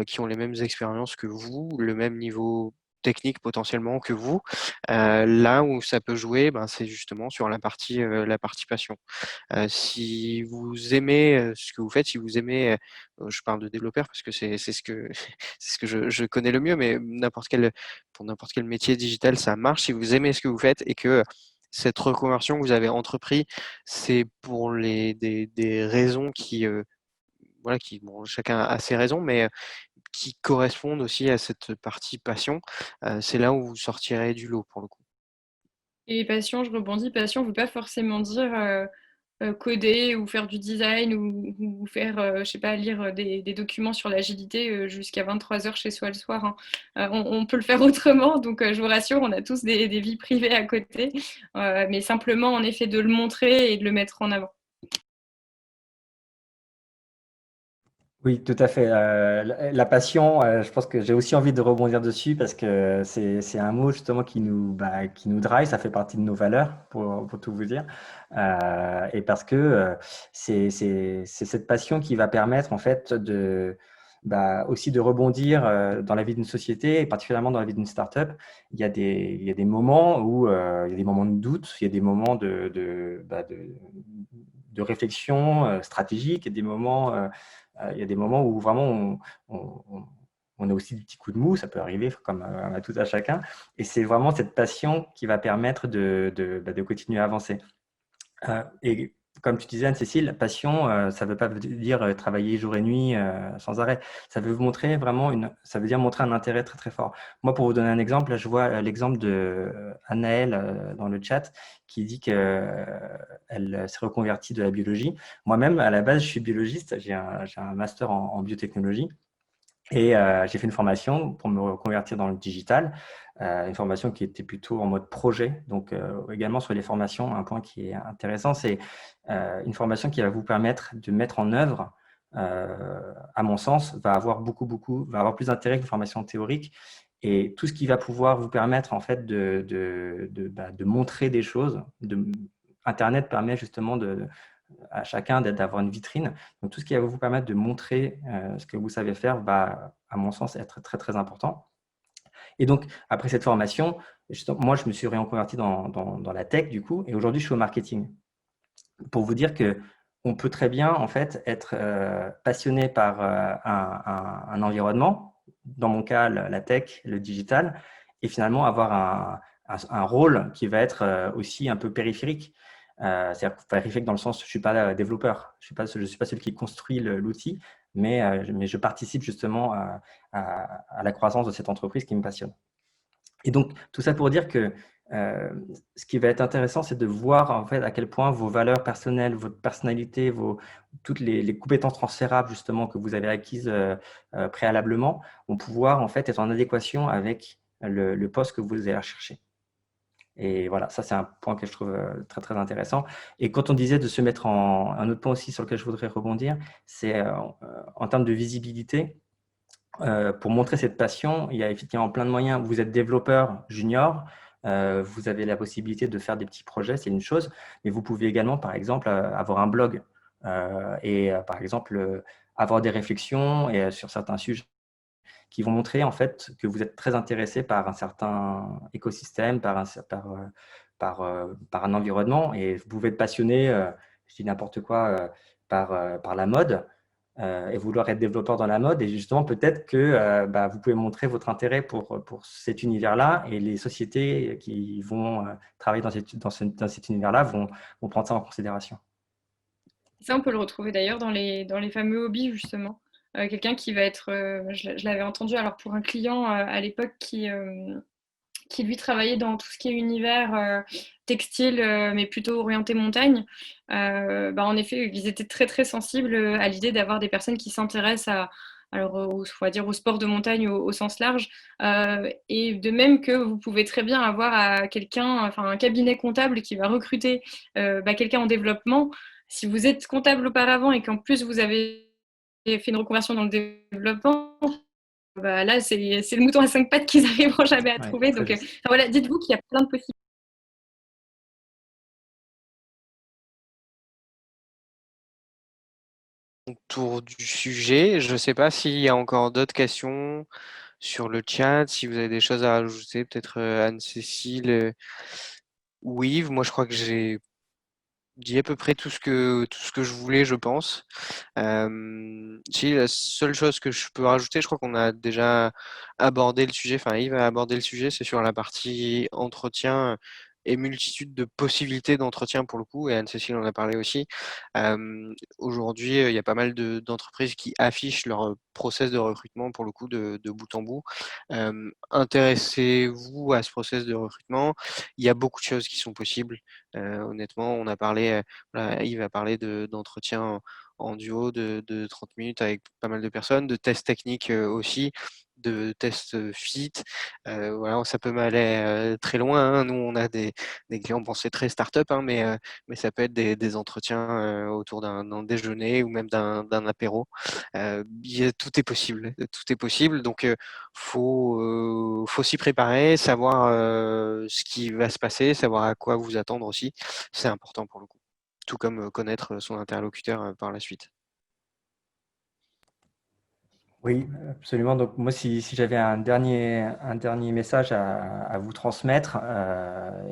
qui ont les mêmes expériences que vous, le même niveau technique potentiellement que vous. Là où ça peut jouer, c'est justement sur la partie passion. Si vous aimez ce que vous faites, si vous aimez, je parle de développeur parce que c'est ce que c'est ce que je connais le mieux, mais pour n'importe quel métier digital, ça marche. Si vous aimez ce que vous faites et que cette reconversion que vous avez entrepris, c'est pour des raisons qui voilà, bon, chacun a ses raisons, mais qui correspondent aussi à cette partie passion, c'est là où vous sortirez du lot pour le coup. Et passion, je rebondis, passion ne veut pas forcément dire coder ou faire du design ou faire, je sais pas, lire des documents sur l'agilité jusqu'à 23 heures chez soi le soir, hein. On peut le faire autrement, donc je vous rassure, on a tous des vies privées à côté, mais simplement en effet de le montrer et de le mettre en avant. Oui, tout à fait. La passion, je pense que j'ai aussi envie de rebondir dessus parce que c'est un mot justement qui nous drive, ça fait partie de nos valeurs pour tout vous dire. Et parce que c'est cette passion qui va permettre en fait aussi de rebondir dans la vie d'une société et particulièrement dans la vie d'une start-up. Il y a des moments où il y a des moments de doute, il y a des moments de réflexion stratégique et des moments il y a des moments où vraiment on a aussi des petits coups de mou, ça peut arriver comme à tout à chacun. Et c'est vraiment cette passion qui va permettre de continuer à avancer. Et comme tu disais, Anne-Cécile, passion, ça ne veut pas dire travailler jour et nuit sans arrêt. Ça veut ça veut dire montrer un intérêt très très fort. Moi, pour vous donner un exemple, là, je vois l'exemple de Anaëlle dans le chat qui dit qu'elle s'est reconvertie de la biologie. Moi-même, à la base, je suis biologiste, j'ai un master en biotechnologie. Et j'ai fait une formation pour me reconvertir dans le digital, une formation qui était plutôt en mode projet. Donc, également sur les formations, un point qui est intéressant, c'est une formation qui va vous permettre de mettre en œuvre, à mon sens, va avoir plus d'intérêt qu'une formation théorique. Et tout ce qui va pouvoir vous permettre en fait de montrer des choses. Internet permet justement à chacun d'avoir une vitrine. Donc, tout ce qui va vous permettre de montrer ce que vous savez faire va, à mon sens, être très, très important. Et donc, après cette formation, moi, je me suis reconverti dans la tech, du coup, et aujourd'hui, je suis au marketing. Pour vous dire que on peut très bien, en fait, être passionné par un environnement, dans mon cas, la tech, le digital, et finalement avoir un rôle qui va être aussi un peu périphérique. C'est-à-dire périphérique dans le sens, je ne suis pas développeur, je ne suis pas celui qui construit l'outil, mais je participe justement à la croissance de cette entreprise qui me passionne. Et donc, tout ça pour dire que ce qui va être intéressant, c'est de voir en fait à quel point vos valeurs personnelles, votre personnalité, toutes les compétences transférables justement que vous avez acquises préalablement vont pouvoir en fait être en adéquation avec le poste que vous allez rechercher. Et voilà, ça c'est un point que je trouve très très intéressant. Et quand on disait de se mettre un autre point aussi sur lequel je voudrais rebondir, c'est en termes de visibilité. Pour montrer cette passion, il y a effectivement plein de moyens. Vous êtes développeur junior, vous avez la possibilité de faire des petits projets, c'est une chose, mais vous pouvez également, par exemple, avoir un blog et, par exemple, avoir des réflexions sur certains sujets qui vont montrer en fait que vous êtes très intéressé par un certain écosystème, par un environnement, et vous pouvez être passionné, je dis n'importe quoi, par la mode et vouloir être développeur dans la mode. Et justement, peut-être que vous pouvez montrer votre intérêt pour cet univers-là, et les sociétés qui vont travailler dans cet univers-là vont prendre ça en considération. Ça, on peut le retrouver d'ailleurs dans les fameux hobbies, justement. Quelqu'un qui va être, je l'avais entendu alors pour un client à l'époque qui lui travaillait dans tout ce qui est univers textile, mais plutôt orienté montagne. En effet, ils étaient très très sensibles à l'idée d'avoir des personnes qui s'intéressent on va dire au sport de montagne au sens large. Et de même que vous pouvez très bien avoir un cabinet comptable qui va recruter quelqu'un en développement. Si vous êtes comptable auparavant et qu'en plus vous avez fait une reconversion dans le développement, là, c'est le mouton à 5 pattes qu'ils n'arriveront jamais à Ouais, trouver. Donc, voilà, dites-vous qu'il y a plein de possibilités. Autour du sujet. Je ne sais pas s'il y a encore d'autres questions sur le chat, si vous avez des choses à rajouter, peut-être Anne-Cécile ou Yves. Moi, je crois que j'ai dit à peu près tout ce que je voulais, je pense. Si la seule chose que je peux rajouter, je crois qu'on a déjà abordé le sujet, enfin Yves a abordé le sujet, c'est sur la partie entretien et multitude de possibilités d'entretien pour le coup, et Anne-Cécile en a parlé aussi. Aujourd'hui, il y a pas mal d'entreprises qui affichent leur process de recrutement pour le coup de bout en bout. Intéressez-vous à ce process de recrutement. Il y a beaucoup de choses qui sont possibles. Honnêtement, on a parlé, voilà, Yves a parlé d'entretien en duo de 30 minutes avec pas mal de personnes, de tests techniques aussi, de tests fit. Voilà, ça peut aller très loin, hein. Nous, on a des clients pensés très start-up, hein, mais ça peut être des entretiens autour d'un déjeuner ou même d'un apéro. Tout est possible, tout est possible. Donc, faut s'y préparer, savoir ce qui va se passer, savoir à quoi vous attendre aussi. C'est important pour le coup. Tout comme connaître son interlocuteur par la suite. Oui, absolument. Donc moi, si j'avais un dernier message à vous transmettre,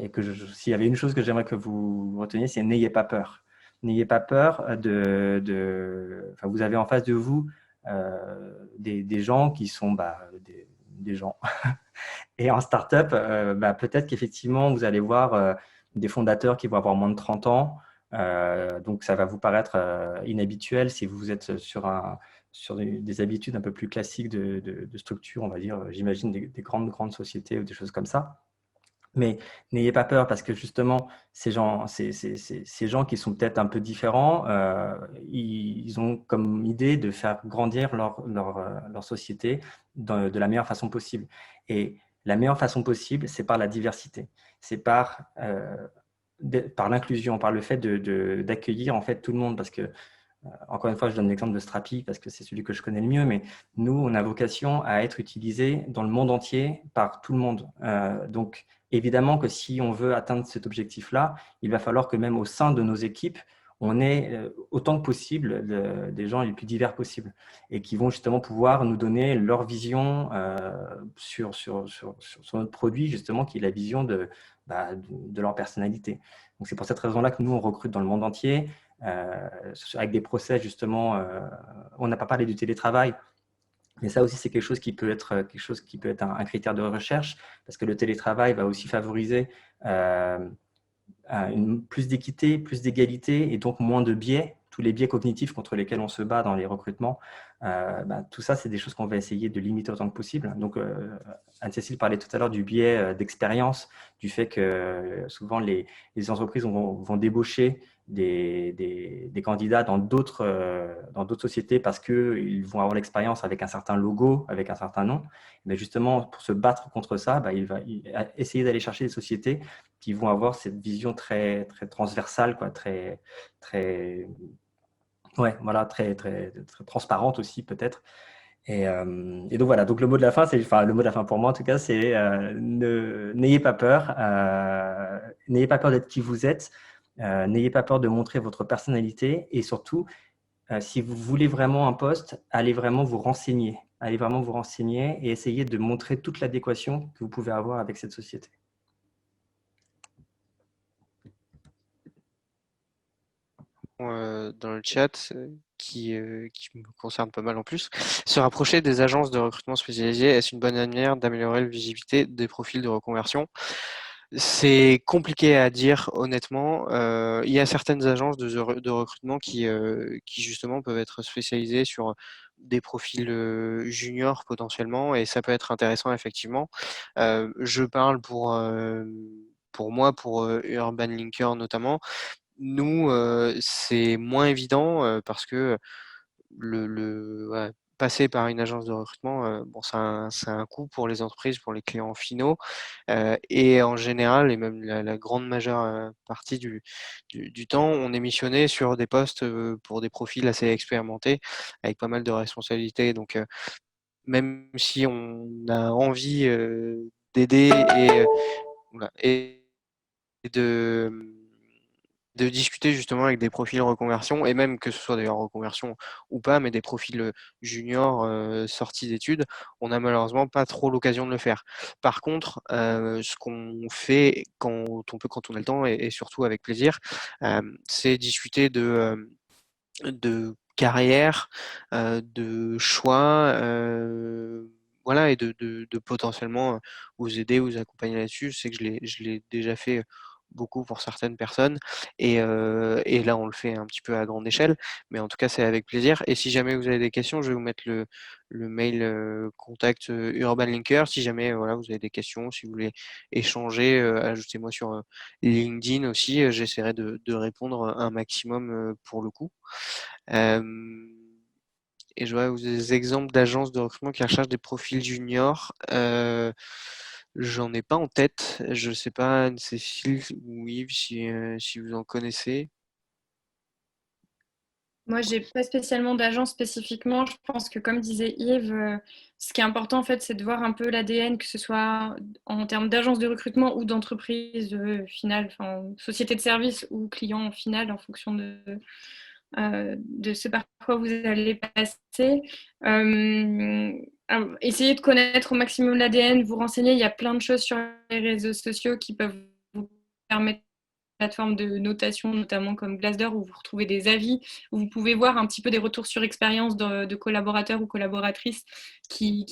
et s'il y avait une chose que j'aimerais que vous reteniez, c'est n'ayez pas peur. N'ayez pas peur enfin, vous avez en face de vous des gens qui sont des gens. Et en startup, peut-être qu'effectivement, vous allez voir des fondateurs qui vont avoir moins de 30 ans. Donc, ça va vous paraître inhabituel si vous êtes sur des habitudes un peu plus classiques de structure, on va dire, j'imagine, des grandes sociétés ou des choses comme ça. Mais n'ayez pas peur parce que justement, ces gens qui sont peut-être un peu différents, ils ont comme idée de faire grandir leur société de la meilleure façon possible. Et la meilleure façon possible, c'est par la diversité. C'est par l'inclusion, par le fait d'accueillir en fait tout le monde. Parce que, encore une fois, je donne l'exemple de Strapi parce que c'est celui que je connais le mieux, mais nous, on a vocation à être utilisés dans le monde entier par tout le monde. Donc, évidemment que si on veut atteindre cet objectif-là, il va falloir que même au sein de nos équipes, on ait autant que possible des gens les plus divers possibles et qui vont justement pouvoir nous donner leur vision sur notre produit, justement, qui est la vision de leur personnalité. Donc, c'est pour cette raison-là que nous, on recrute dans le monde entier avec des process, justement. On n'a pas parlé du télétravail. Mais ça aussi, c'est quelque chose qui peut être un critère de recherche, parce que le télétravail va aussi favoriser plus d'équité, plus d'égalité, et donc moins de biais, tous les biais cognitifs contre lesquels on se bat dans les recrutements. Tout ça, c'est des choses qu'on va essayer de limiter autant que possible. Donc, Anne-Cécile parlait tout à l'heure du biais d'expérience, du fait que souvent les entreprises vont débaucher des candidats dans d'autres sociétés parce qu'ils vont avoir l'expérience avec un certain logo, avec un certain nom. Mais justement, pour se battre contre ça, il va essayer d'aller chercher des sociétés qui vont avoir cette vision très, très transversale, quoi, ouais, voilà, très transparente aussi peut-être. Et donc voilà, donc le mot de la fin, le mot de la fin pour moi en tout cas, c'est n'ayez pas peur, n'ayez pas peur d'être qui vous êtes, n'ayez pas peur de montrer votre personnalité et surtout, si vous voulez vraiment un poste, allez vraiment vous renseigner. Allez vraiment vous renseigner et essayer de montrer toute l'adéquation que vous pouvez avoir avec cette société. Dans le chat qui me concerne pas mal en plus. Se rapprocher des agences de recrutement spécialisées, est-ce une bonne manière d'améliorer la visibilité des profils de reconversion? C'est compliqué à dire honnêtement. Il y a certaines agences de recrutement qui justement peuvent être spécialisées sur des profils juniors potentiellement et ça peut être intéressant effectivement. Je parle pour moi, pour Urban Linker notamment. Nous, c'est moins évident parce que ouais, passer par une agence de recrutement, bon, c'est un coût pour les entreprises, pour les clients finaux. Et en général, et même la grande majeure partie du temps, on est missionné sur des postes pour des profils assez expérimentés, avec pas mal de responsabilités. Donc, même si on a envie d'aider voilà, et de discuter justement avec des profils reconversion, et même que ce soit d'ailleurs reconversion ou pas, mais des profils juniors sortis d'études, on n'a malheureusement pas trop l'occasion de le faire. Par contre, ce qu'on fait quand on a le temps, et surtout avec plaisir, c'est discuter de carrière, de choix, voilà, et de potentiellement vous aider, vous accompagner là-dessus. Je sais que je l'ai déjà fait beaucoup pour certaines personnes et là on le fait un petit peu à grande échelle, mais en tout cas c'est avec plaisir. Et si jamais vous avez des questions, je vais vous mettre le mail contact Urban Linker. Si jamais voilà, vous avez des questions, si vous voulez échanger, ajoutez-moi sur LinkedIn aussi, j'essaierai de répondre un maximum pour le coup. Et je vois des exemples d'agences de recrutement qui recherchent des profils juniors. J'en ai pas en tête. Je sais pas, Anne-Cécile ou Yves, si vous en connaissez. Moi, j'ai pas spécialement d'agence spécifiquement. Je pense que, comme disait Yves, ce qui est important, en fait, c'est de voir un peu l'ADN, que ce soit en termes d'agence de recrutement ou d'entreprise finale, enfin, société de service ou client final, en fonction de ce par quoi vous allez passer. Essayez de connaître au maximum l'ADN, vous renseigner. Il y a plein de choses sur les réseaux sociaux qui peuvent vous permettre plateformes de notation, notamment comme Glassdoor, où vous retrouvez des avis, où vous pouvez voir un petit peu des retours sur expérience de collaborateurs ou collaboratrices qui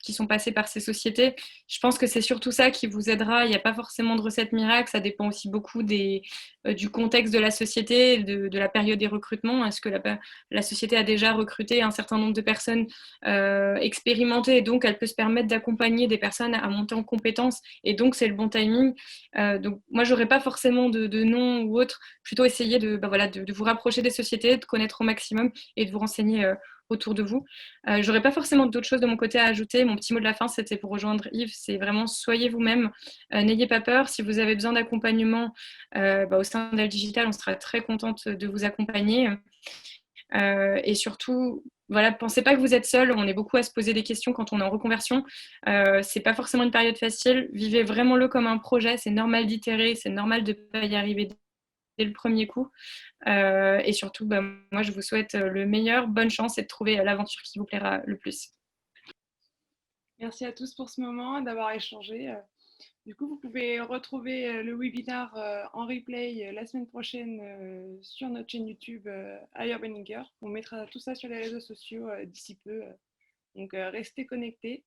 sont passés par ces sociétés. Je pense que c'est surtout ça qui vous aidera. Il n'y a pas forcément de recette miracle, ça dépend aussi beaucoup du contexte de la société, de la période des recrutements. Est-ce que la société a déjà recruté un certain nombre de personnes expérimentées, et donc elle peut se permettre d'accompagner des personnes à monter en compétences, et donc c'est le bon timing. Donc moi, j'aurais pas forcément de nom ou autre, plutôt essayer de vous rapprocher des sociétés, de connaître au maximum et de vous renseigner autour de vous. J'aurais pas forcément d'autres choses de mon côté à ajouter. Mon petit mot de la fin, c'était pour rejoindre Yves, c'est vraiment soyez vous-même, n'ayez pas peur. Si vous avez besoin d'accompagnement au sein d'Al Digital, on sera très contente de vous accompagner. Et surtout, voilà, pensez pas que vous êtes seul. On est beaucoup à se poser des questions quand on est en reconversion. C'est pas forcément une période facile. Vivez vraiment le comme un projet. C'est normal d'itérer, c'est normal de pas y arriver dès le premier coup. Et surtout, moi, je vous souhaite le meilleur, bonne chance et de trouver l'aventure qui vous plaira le plus. Merci à tous pour ce moment, d'avoir échangé. Du coup, vous pouvez retrouver le webinaire en replay la semaine prochaine sur notre chaîne YouTube Urban Linker. On mettra tout ça sur les réseaux sociaux d'ici peu. Donc, restez connectés.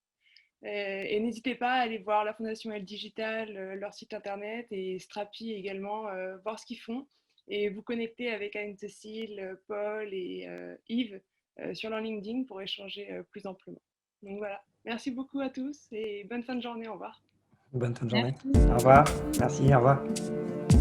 Et n'hésitez pas à aller voir la Fondation Elle Digital, leur site internet, et Strapi également, voir ce qu'ils font. Et vous connecter avec Anne-Cécile, Paul et Yves sur leur LinkedIn pour échanger plus amplement. Donc voilà, merci beaucoup à tous et bonne fin de journée, au revoir. Bonne fin de journée. Merci. Au revoir. Merci, au revoir.